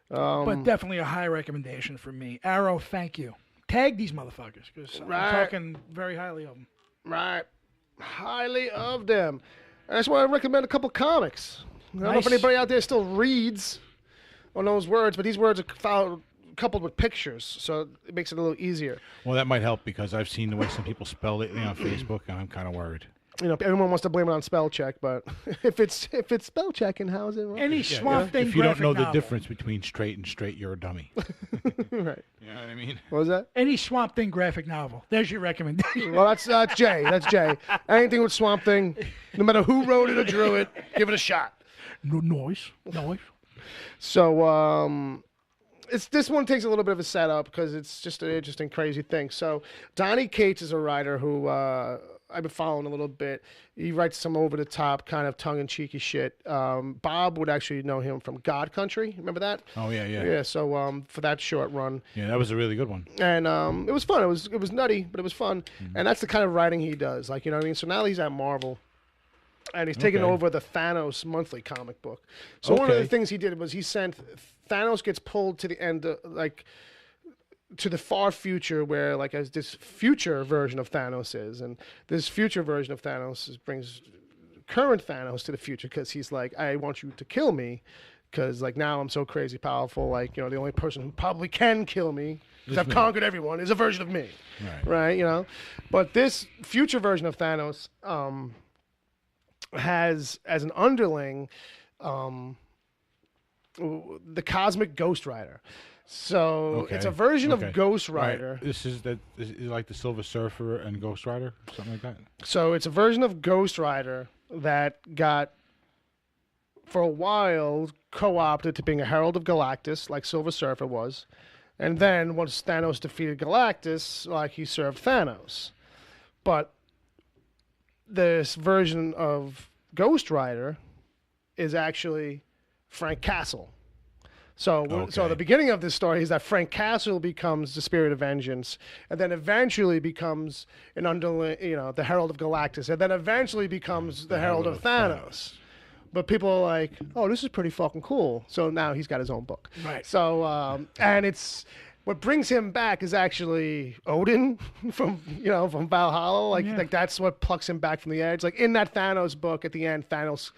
But definitely a high recommendation from me. Arrow, thank you. Tag these motherfuckers because I'm
Right.
talking very highly of them.
Right. Highly of them. I just want to recommend a couple comics. I don't know if
Nice.
anybody out there still reads or knows words, but these words are coupled with pictures, so it makes it a little easier.
Well, that might help because I've seen the way some people spell lately on Facebook, and I'm kind of worried.
You know, everyone wants to blame it on spell check, but if it's spell checking, how is it wrong?
Any Swamp Thing
If you don't
graphic
know the
novel.
difference between straight and straight, you're a dummy.
Right.
You know what I mean?
What was that?
Any Swamp Thing graphic novel. There's your recommendation.
Well, that's Jay. That's Jay. Anything with Swamp Thing, no matter who wrote it or drew it, give it a shot.
Noise.
So this one takes a little bit of a setup because it's just an interesting, crazy thing. So Donnie Cates is a writer who I've been following a little bit. He writes some over-the-top, kind of tongue-in-cheeky shit. Bob would actually know him from God Country. Remember that?
Oh, yeah.
Yeah. So for that short run,
Yeah, that was a really good one.
and it was fun. It was nutty, but it was fun. And that's the kind of writing he does. Like, you know what I mean? So now he's at Marvel. And he's taken
Okay.
over the Thanos monthly comic book. So one of the
Okay.
things he did was he sent Thanos gets pulled to the end, to the far future where as this future version of Thanos is, and this future version of Thanos brings current Thanos to the future because he's like, I want you to kill me because now I'm so crazy powerful. The only person who probably can kill me because I've conquered everyone is a version of me, right? But this future version of Thanos has as an underling the cosmic Ghost Rider. So it's a version of Ghost Rider.
Right. This is like the Silver Surfer and Ghost Rider, something like that.
So it's a version of Ghost Rider that got, for a while, co-opted to being a Herald of Galactus, like Silver Surfer was. And then once Thanos defeated Galactus, he served Thanos. But this version of Ghost Rider is actually Frank Castle. So the beginning of this story is that Frank Castle becomes the Spirit of Vengeance, and then eventually becomes an underling, the Herald of Galactus, and then eventually becomes the Herald of Thanos. But people are like, oh, this is pretty fucking cool. So now he's got his own book.
Right.
So, and it's, what brings him back is actually Odin from Valhalla. Like that's what plucks him back from the edge. Like in that Thanos book at the end, Thanos,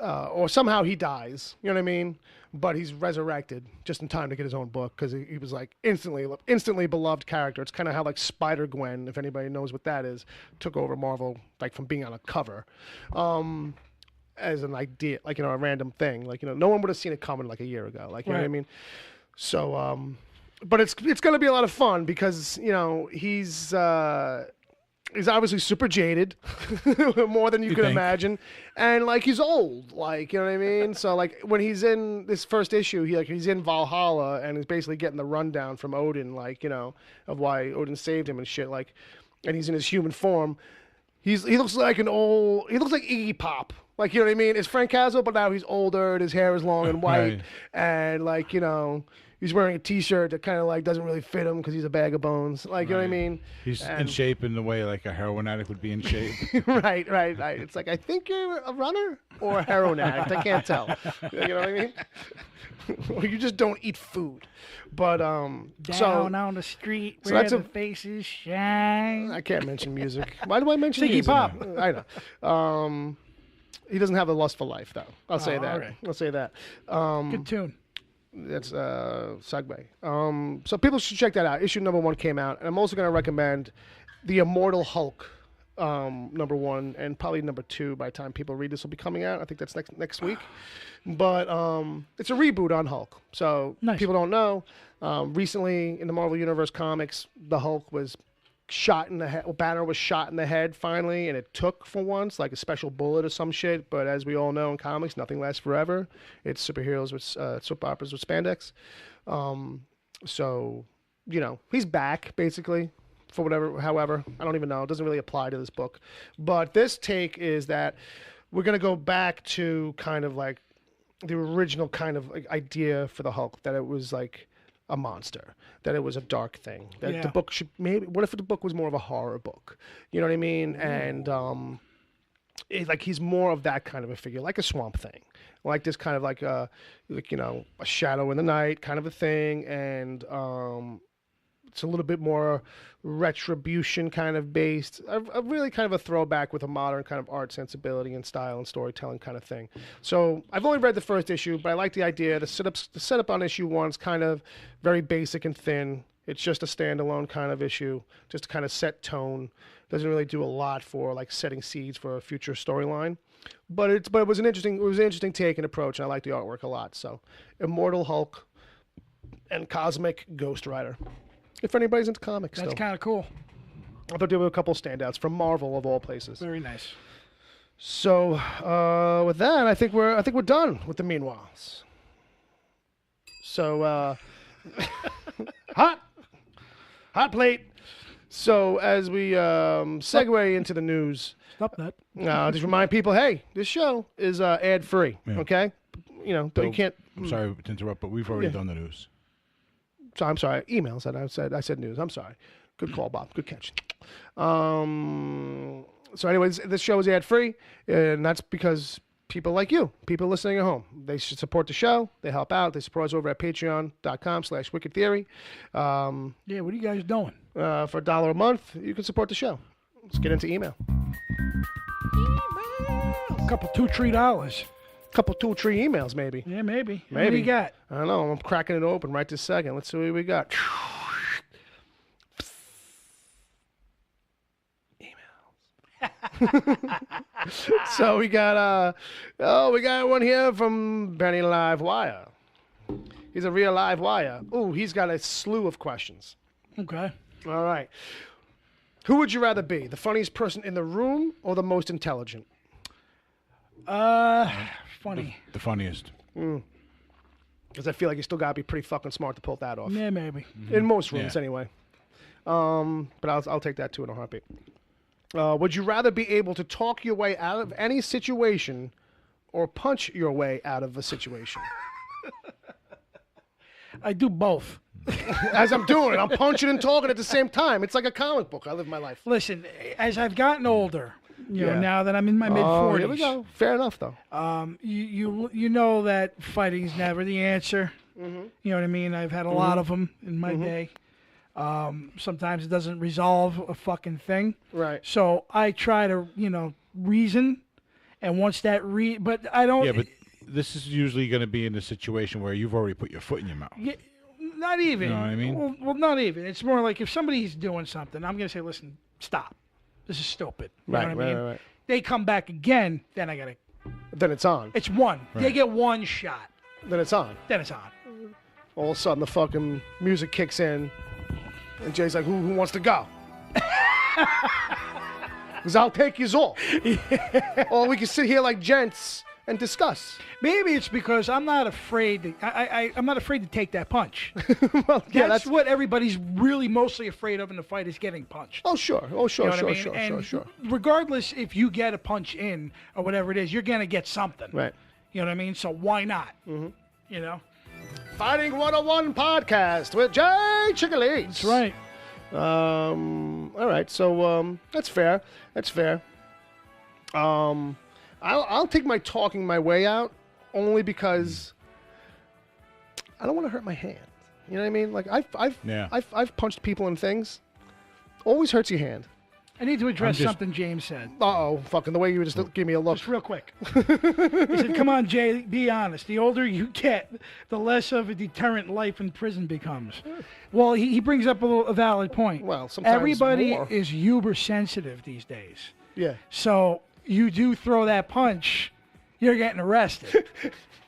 or somehow he dies. You know what I mean? But he's resurrected just in time to get his own book because he was instantly beloved character. It's kind of how Spider-Gwen, if anybody knows what that is, took over Marvel from being on a cover. As an idea, a random thing. No one would have seen it coming a year ago. You know what I mean? So, but it's going to be a lot of fun because, he's obviously super jaded, more than you can imagine. And he's old, you know what I mean? So when he's in this first issue, he's in Valhalla and he's basically getting the rundown from Odin, of why Odin saved him and shit. And he's in his human form. He looks like Iggy Pop. You know what I mean? It's Frank Castle, but now he's older and his hair is long and white.
Right.
And he's wearing a T-shirt that kind of like doesn't really fit him because he's a bag of bones. Like, you know what I mean?
He's in shape in the way like a heroin addict would be in shape.
Right. It's like, I think you're a runner or a heroin addict. I can't tell. You know what I mean? Or you just don't eat food. But
down on the street where the faces shine.
I can't mention music. Why do I mention
Ziggy
music?
Pop.
I know. He doesn't have a lustful life, though. I'll say that.
Right.
I'll say that.
Good tune.
That's segue. So people should check that out. Issue number 1 came out, and I'm also going to recommend the Immortal Hulk number 1 and probably number 2 by the time people read this will be coming out. I think that's next week. But it's a reboot on Hulk. So people don't know. Recently in the Marvel Universe comics, the Hulk was shot in the head. Banner was shot in the head finally, and it took for once like a special bullet or some shit. But as we all know in comics, nothing lasts forever. It's superheroes with soap operas with spandex. So he's back basically for whatever. However, I don't even know. It doesn't really apply to this book. But this take is that we're gonna go back to kind of like the original kind of like idea for the Hulk, that it was like a monster, that it was a dark thing, that the book should what if the book was more of a horror book, you know what I mean? And like he's more of that kind of a figure, like a Swamp Thing, like this kind of like a shadow in the night kind of a thing. And it's a little bit more retribution kind of based, a really kind of a throwback with a modern kind of art sensibility and style and storytelling kind of thing. So I've only read the first issue, but I like the idea. The setup on issue 1 is kind of very basic and thin. It's just a standalone kind of issue, just to kind of set tone. Doesn't really do a lot for like setting seeds for a future storyline. But it was an interesting take and approach, and I like the artwork a lot. So Immortal Hulk and Cosmic Ghost Rider. If anybody's into comics,
that's kind of cool.
I thought there were a couple standouts from Marvel of all places.
Very nice.
So with that, I think we're done with the meanwhiles. So hot plate. So as we segue into the news,
stop that.
Just remind people, hey, this show is ad free. Yeah. Okay, you can't.
I'm sorry to interrupt, but we've already done the news.
So I'm sorry. Emails. I said news. I'm sorry. Good call, Bob. Good catch. So, anyways, this show is ad free, and that's because people like you, people listening at home, they should support the show. They help out. They support us over at patreon.com/Wicked Theory.
Yeah, what are you guys doing?
For $1 a month, you can support the show. Let's get into email.
A couple $2-3.
Couple 2-3 emails, maybe.
Yeah, maybe. What do you got?
I don't know. I'm cracking it open right this second. Let's see what we got. Emails. So we got one here from Benny Livewire. He's a real live wire. Ooh, he's got a slew of questions.
Okay.
All right. Who would you rather be, the funniest person in the room or the most intelligent?
Funny.
The funniest.
Because I feel like you still got to be pretty fucking smart to pull that off.
Yeah, maybe.
In most rooms, anyway. But I'll take that too in a heartbeat. Would you rather be able to talk your way out of any situation or punch your way out of a situation?
I do both.
As I'm doing it, I'm punching and talking at the same time. It's like a comic book. I live my life.
Listen, as I've gotten older, you know, now that I'm in my mid-40s.
Here we go. Fair enough, though.
You know that fighting's never the answer. Mm-hmm. You know what I mean? I've had a lot of them in my day. Sometimes it doesn't resolve a fucking thing.
Right.
So I try to, reason. And once that but I don't.
Yeah, but this is usually going to be in a situation where you've already put your foot in your mouth.
Yeah, not even.
You know what I mean?
Well, not even. It's more like if somebody's doing something, I'm going to say, listen, stop. This is stupid. You know what I mean?
Right.
They come back again, then I got to.
Then it's on.
It's one.
Right.
They get one shot.
Then it's on.
Then it's on.
All of a sudden, the fucking music kicks in, and Jay's like, who wants to go? Because I'll take yous all. Or we can sit here like gents and discuss.
Maybe it's because I'm not afraid. I'm not afraid to take that punch.
Well, yeah,
that's what everybody's really mostly afraid of in the fight is getting punched.
Oh, sure.
You know what I mean?
Sure.
Regardless if you get a punch in or whatever it is, you're going to get something.
Right.
You know what I mean? So why not?
Mm-hmm.
You know?
Fighting 101 podcast with Jay Chickalees.
That's right.
All right, so that's fair. That's fair. I'll take my talking my way out only because I don't want to hurt my hand. You know what I mean? Like I've punched people in things. Always hurts your hand.
I need to address something James said.
Uh-oh, fucking the way you just give me a look.
Just real quick. He said, come on, Jay, be honest. The older you get, the less of a deterrent life in prison becomes. Well, he brings up a valid point.
Well, sometimes
everybody
more.
is uber sensitive these days.
Yeah.
So you do throw that punch, you're getting arrested.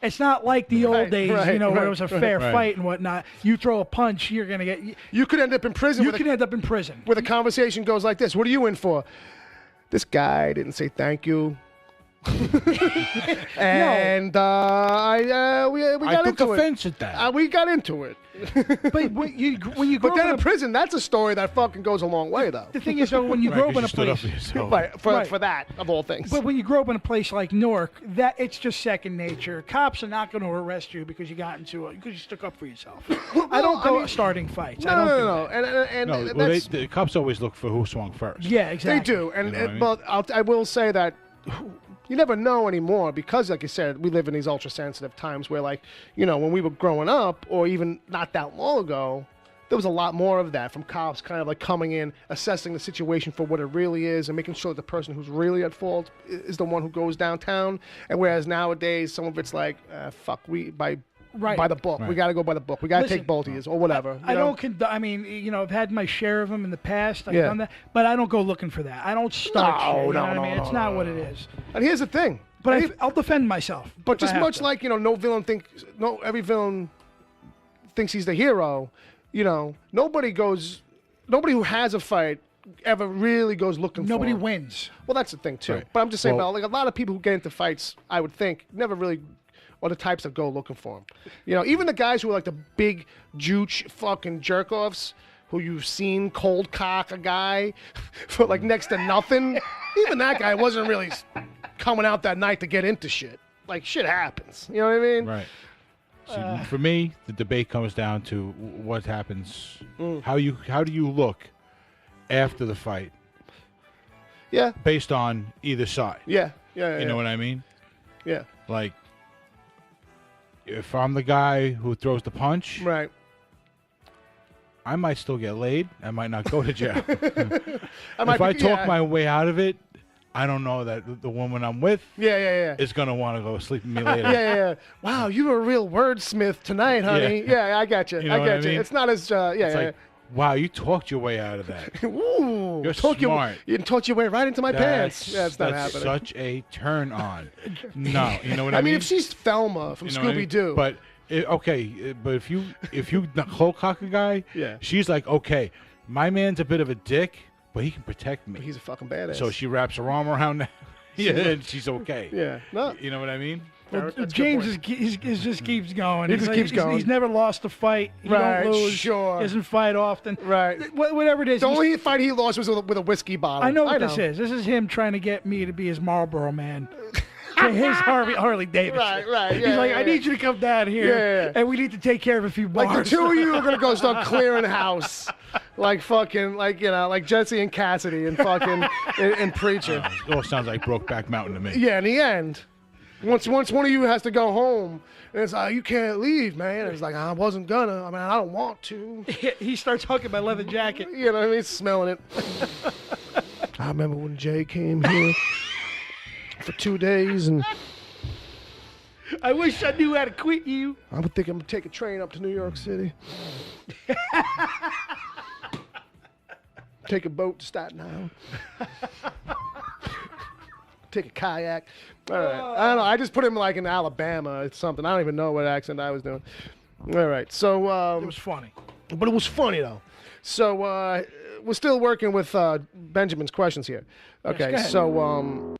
It's not like the old days, where it was a fair fight and whatnot. You throw a punch, you're going to get...
You could end up in prison.
You can end up in prison.
Where the conversation goes like this. What are you in for? This guy didn't say thank you. And we got into it.
I took offense at that.
We got into it.
But when you grow
But then
up
in prison, that's a story that fucking goes a long way, though.
The thing is, though, when you grow up in a place...
For that, of all things.
But when you grow up in a place like Newark, that it's just second nature. Cops are not going to arrest you because you got into it, because you stuck up for yourself. I don't go starting fights.
No.
The cops always look for who swung first.
Yeah, exactly.
They do. But I will say that you never know anymore because, like you said, we live in these ultra-sensitive times where, like, when we were growing up or even not that long ago, there was a lot more of that from cops kind of like coming in, assessing the situation for what it really is and making sure that the person who's really at fault is the one who goes downtown. And whereas nowadays, some of it's like, by the book. Right. We got to go by the book. We got to take both of you or whatever.
I don't I've had my share of them in the past. I've done that. But I don't go looking for that. I don't start shit. You know what I mean? It's not what it is.
And here's the thing.
But I'll defend myself.
But just much like, every villain thinks he's the hero, nobody who has a fight ever really goes looking for
Nobody
him.
wins.
Well, that's the thing, too. Right. But I'm just saying, like a lot of people who get into fights, I would think, never really... or the types that go looking for him. Even the guys who are like the big, juche fucking jerk-offs who you've seen cold cock a guy for like next to nothing. Even that guy wasn't really coming out that night to get into shit. Like, shit happens. You know what I mean?
Right. See, for me, the debate comes down to what happens, how do you look after the fight?
Yeah.
Based on either side.
Yeah.
You know what I mean?
Yeah.
Like, if I'm the guy who throws the punch,
right,
I might still get laid. I might not go to jail. If I talk my way out of it, I don't know that the woman I'm with is going to want to go sleep with me later.
Yeah. Wow, you were a real wordsmith tonight, honey. Yeah, I got you.
You know
I get you.
mean?
It's not as,
like, wow, you talked your way out of that.
Ooh,
you're smart.
You talked your way right into my pants. Yeah, it's not happening.
That's such a turn on. No, you know what I mean?
I mean, if she's Thelma from Scooby-Doo.
But, but if you cold cock a guy, she's like, okay, my man's a bit of a dick, but he can protect me.
But he's a fucking badass.
So she wraps her arm around that. And she's okay.
Yeah. No.
You know what I mean?
Well, James just keeps going.
He just keeps going.
He's never lost a fight. He don't lose.
Sure.
He doesn't fight often.
Right.
Whatever it is.
The only fight he lost was with a whiskey bottle.
I know what this is. This is him trying to get me to be his Marlboro man. His Harley Davidson.
Right.
He's like, I need you to come down here, and we need to take care of a few bars.
Like the two of you are gonna go start clearing house, like fucking, like Jesse and Cassidy and fucking and preaching.
It all sounds like Brokeback Mountain to me.
Yeah, in the end, once one of you has to go home, and it's like, you can't leave, man. And it's like, I wasn't gonna. I mean, I don't want to.
He starts hugging my leather jacket.
You know what I mean? Smelling it. I remember when Jay came here for 2 days, and
I wish I knew how to quit you.
I would think I'm gonna take a train up to New York City. Take a boat to Staten Island. Take a kayak. All right. I don't know. I just put him like in Alabama or something. I don't even know what accent I was doing. All right. So
it was funny.
But it was funny though. So we're still working with Benjamin's questions here. Okay.
Yes,
so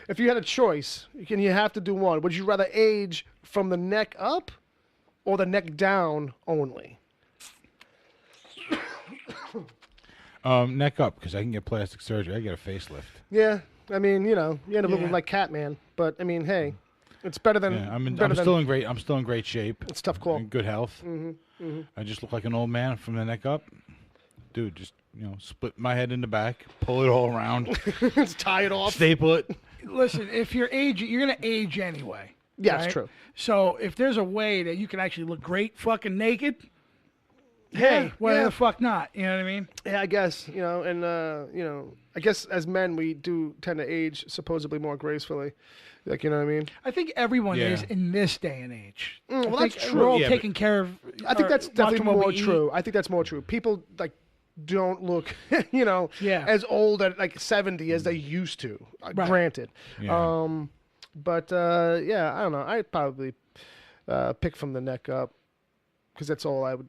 if you had a choice, you have to do one. Would you rather age from the neck up or the neck down only?
Neck up, because I can get plastic surgery. I get a facelift.
Yeah, I mean, you end up looking like Catman. But I mean, hey, It's better than.
Yeah, I'm
better
still in great. I'm still in great shape.
It's a tough call.
In good health. I just look like an old man from the neck up. Dude, just split my head in the back, pull it all around,
Just tie it off.
staple it.
Listen, if you're aging, you're gonna age anyway.
Yeah,
right?
it's true.
So if there's a way that you can actually look great fucking naked, hey, why the fuck not? You know what I mean?
Yeah, I guess, and I guess as men we do tend to age supposedly more gracefully. Like, you know what I mean?
I think everyone is in this day and age.
Well,
I think
that's true.
We're all
Yeah,
taking care of.
I think that's definitely
watching what
more
we eat.
true. I think that's more true. People like don't look, as old at like 70 as they used to. Granted,
Yeah.
but I don't know. I'd probably pick from the neck up because that's all I would.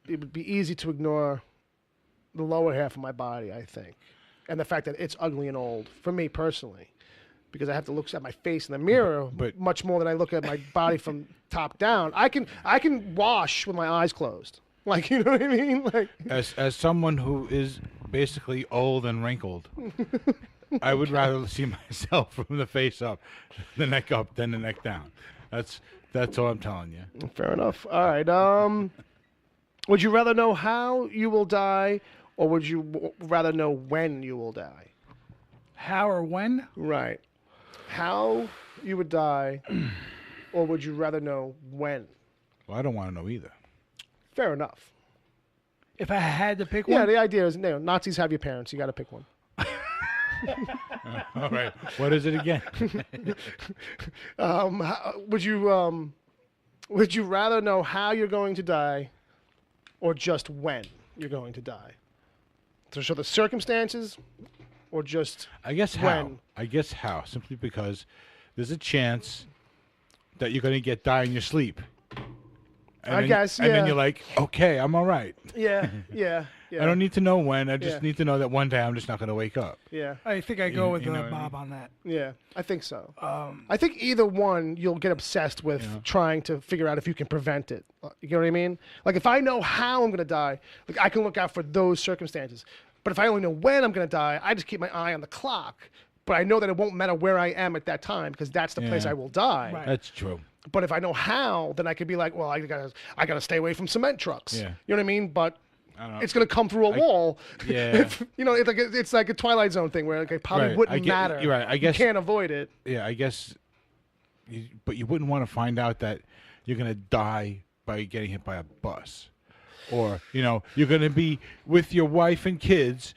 It would be easy to ignore the lower half of my body, I think, and the fact that it's ugly and old for me personally. Because I have to look at my face in the mirror much more than I look at my body from top down. I can wash with my eyes closed. Like, you know what I mean? Like,
as someone who is basically old and wrinkled, I would rather see myself from the face up, the neck up, than the neck down. That's all I'm telling you.
Fair enough. All right. Would you rather know how you will die, or would you rather know when you will die?
How or when?
Right. How you would die, or would you rather know when?
Well, I don't want to know either.
Fair enough.
If I had to pick one?
Yeah, the idea is, Nazis have your parents. You got to pick one.
All right. What is it again?
Would you rather know how you're going to die, or just when you're going to die? To show the circumstances, or just
I guess
when?
how. Simply because there's a chance that you're going to die in your sleep. And then you're like, okay, I'm all right.
Yeah.
I don't need to know when. I just need to know that one day I'm just not going to wake up.
Yeah.
I think I go with
you know what I
Bob
mean?
on that.
Yeah, I think so. I think either one, you'll get obsessed with trying to figure out if you can prevent it. You know what I mean? Like, if I know how I'm going to die, like, I can look out for those circumstances. But if I only know when I'm going to die, I just keep my eye on the clock. But I know that it won't matter where I am at that time because that's the place I will die.
Right.
That's true.
But if I know how, then I could be like, well, I gotta stay away from cement trucks.
Yeah.
You know what I mean? But
I don't know.
it's gonna come through a wall.
Yeah.
It's like a Twilight Zone thing where it probably wouldn't matter.
You're right. I guess
you can't avoid it.
Yeah, I guess. But you wouldn't want to find out that you're gonna die by getting hit by a bus, or you're gonna be with your wife and kids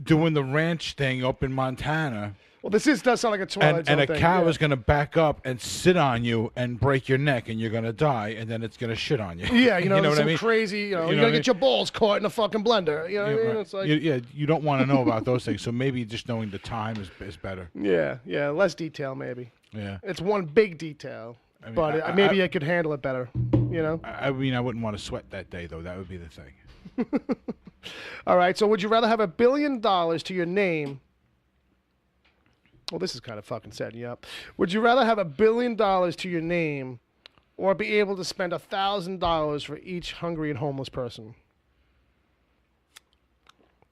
doing the ranch thing up in Montana.
Well, does sound like a Twilight Zone
thing.
thing.
And a cow is going to back up and sit on you and break your neck, and you're going to die, and then it's going to shit on you.
Yeah,
you know what I mean?
Crazy, you're going to get your balls caught in a fucking blender. You know what I mean? It's like,
you don't want to know about those things, so maybe just knowing the time is better.
Yeah, less detail maybe.
Yeah.
It's one big detail, but maybe I could handle it better,
I mean, I wouldn't want to sweat that day, though. That would be the thing.
All right, so would you rather have $1 billion to your name? Well, this is kind of fucking setting you up. Would you rather have $1 billion to your name or be able to spend $1,000 for each hungry and homeless person?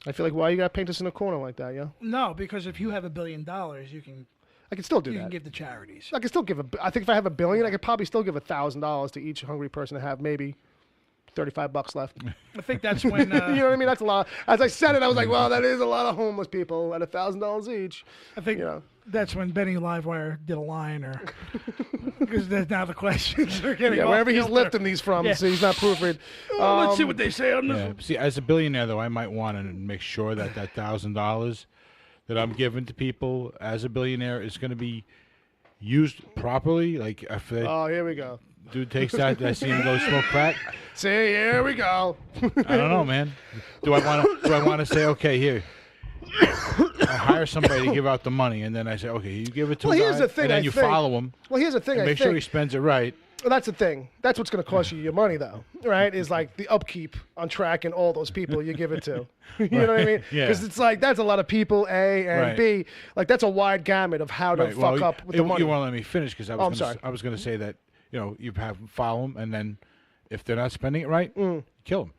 I feel like, why you got to paint us in a corner like that, yeah?
No, because if you have $1 billion, you can
I can still do
you
that.
can give to charities.
I can still give I think if I have $1 billion, I could probably still give $1,000 to each hungry person to have maybe $35 left.
I think that's when
you know what I mean? That's a lot. As I said it, I was like, well, that is a lot of homeless people at $1,000 each.
I think that's when Benny Livewire did a line, or because that's now the questions are getting
wherever he's
kilter.
lifting these from, so he's not proofread.
Let's see what they say on this.
Yeah. See, as a billionaire, though, I might want to make sure that $1,000 that I'm giving to people as a billionaire is going to be used properly. Like, if
here we go.
Dude takes that, I see him go smoke crack.
See, here we go.
I don't know, man. Do I want to say, okay, here, I hire somebody to give out the money, and then I say, okay, you give it to
Well,
a
here's
guy,
the thing,
and then
I
you
think-
follow him.
Well, here's the thing.
And make sure he spends it right.
Well, that's the thing. That's what's going to cost you your money, though, right? Is like the upkeep on tracking all those people you give it to. You know what I mean?
Yeah.
Because it's like that's a lot of people, A and
Right.
B. Like that's a wide gamut of how to fuck up with the money.
You won't let me finish because I was
sorry.
I was going to say that you have them follow them, and then if they're not spending it right, kill them.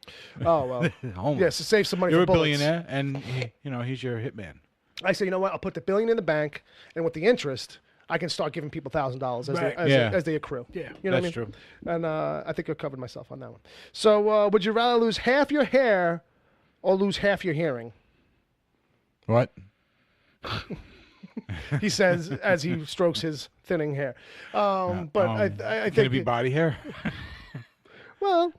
Oh well.
Homeless.
Yeah, so save some money.
You're
for
a
bullets.
billionaire, and he's your hitman.
I say, you know what? I'll put the $1 billion in the bank, and with the interest, I can start giving people $1,000
Right.
as they accrue.
Yeah.
You know
That's
what I mean?
true.
And I think I covered myself on that one. So would you rather lose half your hair or lose half your hearing?
What?
He says as he strokes his thinning hair. But I
Can
think
it be body hair?
well,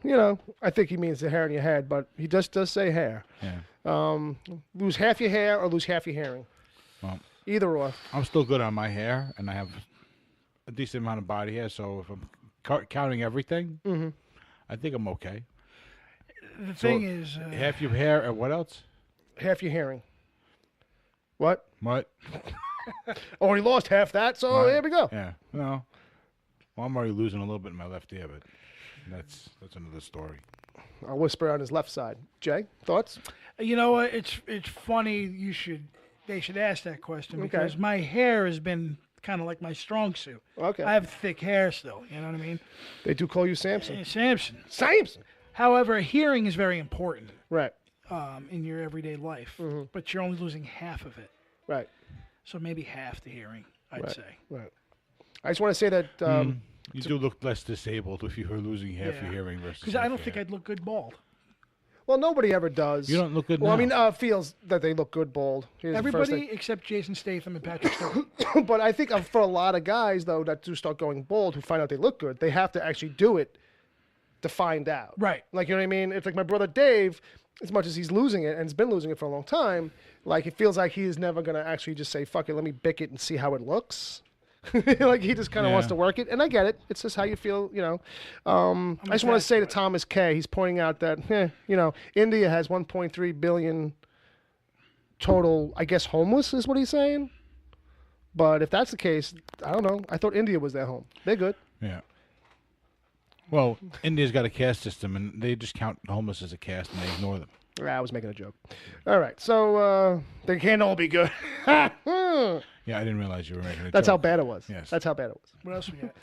I think he means the hair in your head, but he just does say hair.
Yeah.
Lose half your hair or lose half your hearing.
Well,
Either or.
I'm still good on my hair, and I have a decent amount of body hair. So if I'm counting everything, I think I'm okay.
The thing is,
Half your hair, and what else?
Half your hearing. What?
What?
Already lost half that, so here we go.
Yeah. No. Well, I'm already losing a little bit in my left ear, but that's another story.
I'll whisper on his left side. Jay, thoughts?
you know what? It's funny. They should ask that question because my hair has been kind of like my strong suit.
Okay.
I have thick hair still. You know what I mean?
They do call you Samson.
Samson.
Samson.
However, hearing is very important.
Right.
In your everyday life, but you're only losing half of it.
Right.
So maybe half the hearing, I'd say.
Right. I just want to say that
you do look less disabled if you're losing half your hearing versus.
Because I don't think I'd look good bald.
well, nobody ever does.
You don't look good
Well, I
now.
mean, feels that they look good bald. Here's the first
Everybody
thing.
except Jason Statham and Patrick Stewart.
But I think for a lot of guys, though, that do start going bald, who find out they look good, they have to actually do it to find out.
Right.
Like, you know what I mean? It's like my brother Dave, as much as he's losing it and has been losing it for a long time, like, it feels like he is never going to actually just say, fuck it, let me bick it and see how it looks. Like, he just kind of wants to work it. And I get it. It's just how you feel, you know. I just want to say to Thomas K., he's pointing out that, India has 1.3 billion total, I guess, homeless is what he's saying. But if that's the case, I don't know. I thought India was their home. They're good.
Yeah. Well, India's got a caste system, and they just count homeless as a caste, and they ignore them.
I was making a joke. All right, so they can't all be good.
Yeah, I didn't realize you were making a joke.
That's how bad it was.
Yes.
That's how bad it was.
What else we got?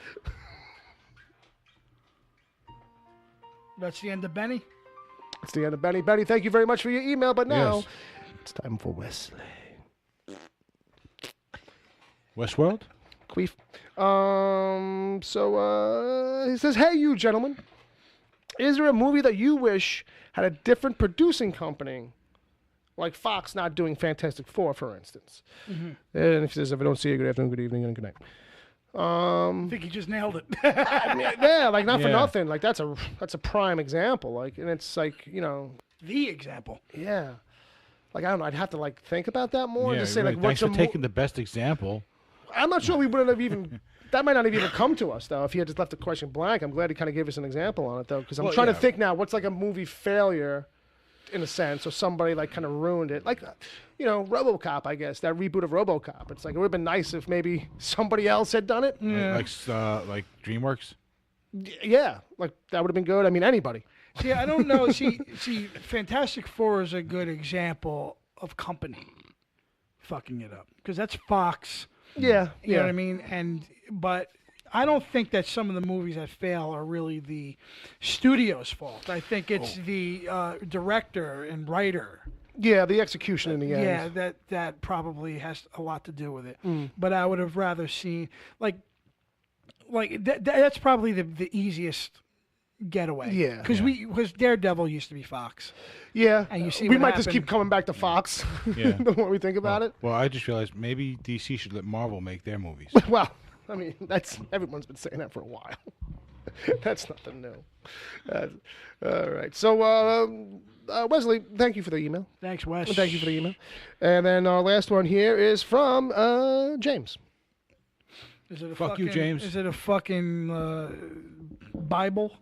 That's the end of Benny.
It's the end of Benny. Benny, thank you very much for your email, but now
Yes.
it's time for Wesley.
Westworld?
Queef. He says, hey, you gentlemen, is there a movie that you wish had a different producing company, like Fox not doing Fantastic Four, for instance? And if he says, if I don't see you, good afternoon, good evening, and good night.
I think he just nailed it.
I mean, yeah, like not for
Yeah.
nothing. Like that's a prime example. Like, and it's like,
The example.
yeah. Like I don't know. I'd have to like think about that more.
Yeah,
Just say
right.
like,
Thanks
what's
for taking the best example.
I'm not sure we wouldn't have even. That might not have even come to us though. If he had just left the question blank, I'm glad he kind of gave us an example on it though, because I'm
Well,
trying to
yeah.
think now. What's like a movie failure, in a sense, or somebody like kind of ruined it, like. RoboCop, I guess, that reboot of RoboCop. It's like it would have been nice if maybe somebody else had done it.
Like DreamWorks?
Yeah, like that would have been good. I mean, anybody.
See, I don't know. See, Fantastic Four is a good example of company fucking it up because that's Fox.
Yeah,
You know what I mean? But I don't think that some of the movies that fail are really the studio's fault. I think it's the director and writer.
Yeah, the execution in the end.
Yeah, that probably has a lot to do with it. But I would have rather seen that's probably the easiest getaway.
Yeah.
Because Daredevil used to be Fox.
Yeah,
And you see
we
what
might just
happened.
keep coming back to Fox.
Yeah.
The more we think about it.
Well, I just realized maybe DC should let Marvel make their movies.
Well, I mean, everyone's been saying that for a while. That's nothing new. All right. So, Wesley, thank you for the email.
Thanks, Wes.
Thank you for the email. And then our last one here is from James.
Is it a
Fuck you, James.
Is it a fucking Bible?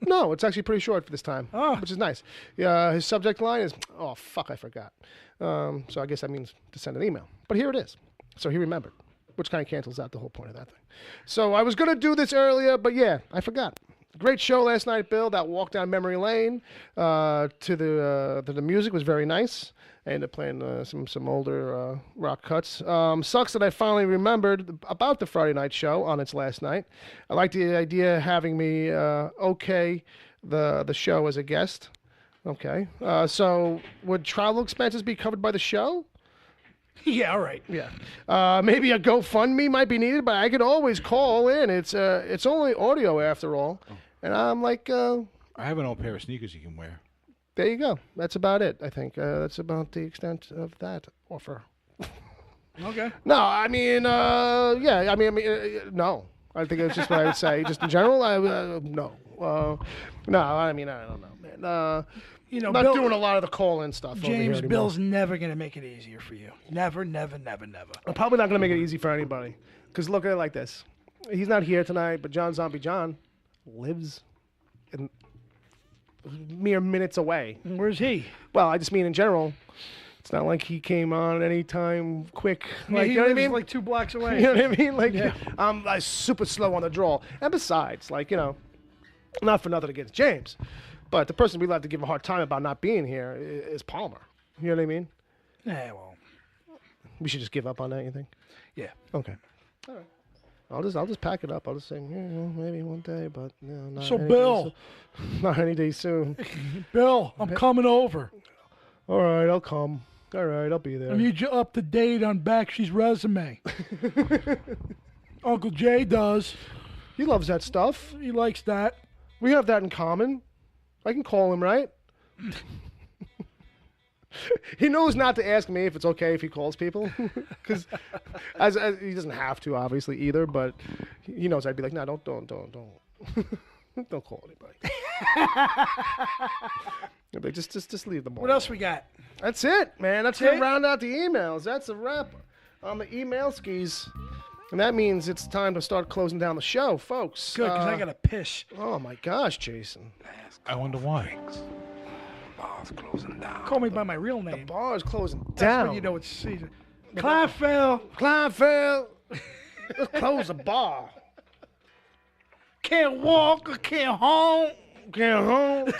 No, it's actually pretty short for this time,
Oh.
which is nice. His subject line is, oh, fuck, I forgot. So I guess that means to send an email. But here it is. So he remembered, which kind of cancels out the whole point of that thing. So I was going to do this earlier, but yeah, I forgot. Great show last night, Bill. That walk down memory lane to the music was very nice. I ended up playing some older rock cuts. Sucks that I finally remembered about the Friday night show on its last night. I like the idea of having me okay the show as a guest. Okay. So would travel expenses be covered by the show?
Yeah, all right.
Yeah. Maybe a GoFundMe might be needed, but I could always call in. It's only audio after all. And I'm like,
I have an old pair of sneakers you can wear.
there you go. That's about it, I think. That's about the extent of that offer.
Okay.
No, I mean, yeah, no. I think that's just what I would say. Just in general, no. No, I mean, I don't know, man.
You know,
I'm not
Bill,
doing a lot of the call-in stuff over here
James,
anymore.
Bill's never going to make it easier for you. Never, never, never, never.
I'm probably not going to make it easy for anybody. Because look at it like this. He's not here tonight, but John Zombie John lives in mere minutes away.
Where's he?
Well, I just mean in general. It's not like he came on any time quick.
Yeah,
Like,
he
you know what I
lives
mean?
like 2 blocks away.
You know what I mean? Like,
Yeah.
I'm super slow on the draw. And besides, like, you know, not for nothing against James, but the person we'd like to give a hard time about not being here is Palmer. You know what I mean?
Yeah, well,
We should just give up on that, you think?
yeah.
Okay. All right. I'll just pack it up. I'll just say, yeah, well, maybe one day, but not
So,
any
Bill.
day not any day soon.
Bill, I'm coming over.
All right, I'll come. All right, I'll be there.
I need you up to date on Bakshi's resume. Uncle Jay does.
He loves that stuff.
He likes that.
We have that in common. I can call him, right? He knows not to ask me if it's okay if he calls people, because as he doesn't have to, obviously, either. But he knows I'd be like, no, don't, don't call anybody. I'd be like, just leave the ball.
What else we got?
That's it, man. That's gonna round out the emails. That's a wrap on the email skis, and that means it's time to start closing down the show, folks.
Good, because I got to piss.
Oh my gosh, Jason.
I wonder why.
Bar's closing down.
Call me by my real name.
Bar is closing
That's
down.
when you know it's season. Kleinfeld.
Kleinfeld. Let's close the bar.
Can't walk or can't home.
Get home.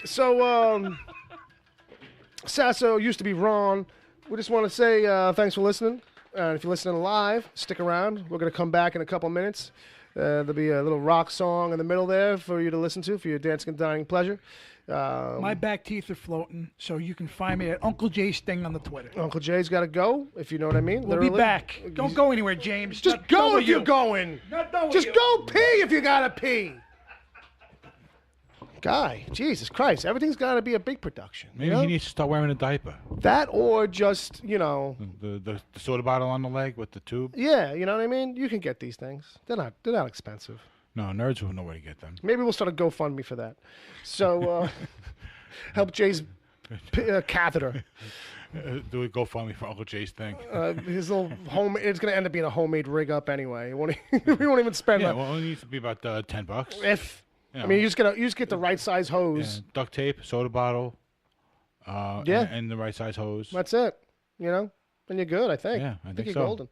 So, Sasso used to be Ron. We just want to say thanks for listening. And if you're listening live, stick around. We're going to come back in a couple minutes. There'll be a little rock song in the middle there for you to listen to for your dancing and dying pleasure.
My back teeth are floating, so you can find me at Uncle Jay Sting on the Twitter.
Uncle Jay's got to go, if you know what I mean.
We'll be back. Don't go anywhere, James.
Just
Not
go
done
if
with
you're
you.
going.
Not done with
Just
you.
go pee if you got to pee. Guy, Jesus Christ, everything's got to be a big production.
Maybe
you know?
he needs to start wearing a diaper.
That or just, you know,
The soda bottle on the leg with the tube.
yeah, you know what I mean? You can get these things. They're not expensive.
No, nerds will know where to get them.
Maybe we'll start a GoFundMe for that. So, help Jay's catheter.
Do a GoFundMe for Uncle Jay's thing.
His little home. It's going to end up being a homemade rig up anyway. We won't even spend
Yeah,
that.
well, it needs to be about $10.
If
Yeah.
I mean, you just get the right size hose.
Yeah, duct tape, soda bottle,
Yeah.
and the right size hose.
That's it. You know, and you're good. I think.
Yeah, I think
you're
so.
golden.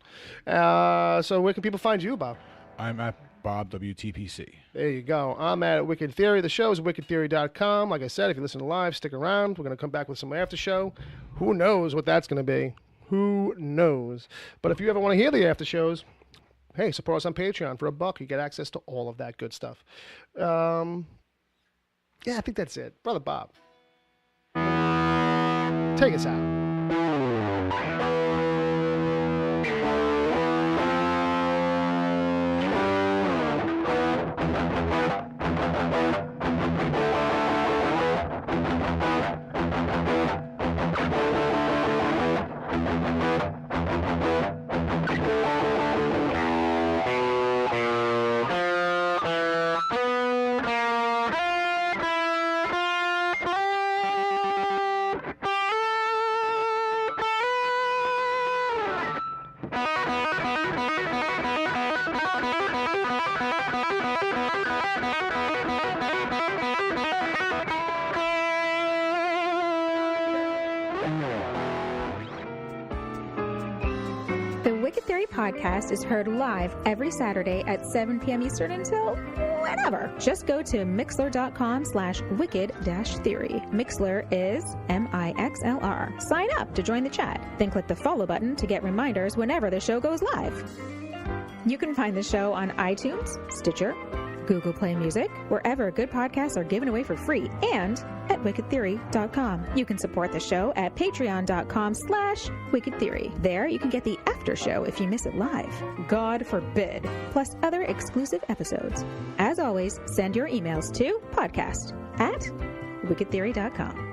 So where can people find you, Bob?
I'm at Bob WTPC.
There you go. I'm at Wicked Theory. The show is wickedtheory.com. Like I said, if you listen to live, stick around. We're going to come back with some after show. Who knows what that's going to be? Who knows? But if you ever want to hear the after shows, hey, support us on Patreon for $1. You get access to all of that good stuff. Yeah, I think that's it. Brother Bob, take us out.
The Wicked Theory podcast is heard live every Saturday at 7 p.m. Eastern until whenever. Just go to mixler.com/wicked-theory. Mixler is MIXLR. Sign up to join the chat. Then click the follow button to get reminders whenever the show goes live. You can find the show on iTunes, Stitcher, Google Play Music, wherever good podcasts are given away for free, and at wickedtheory.com. You can support the show at patreon.com/wickedtheory. There you can get the after show if you miss it live. God forbid. Plus other exclusive episodes. As always, send your emails to podcast@wickedtheory.com.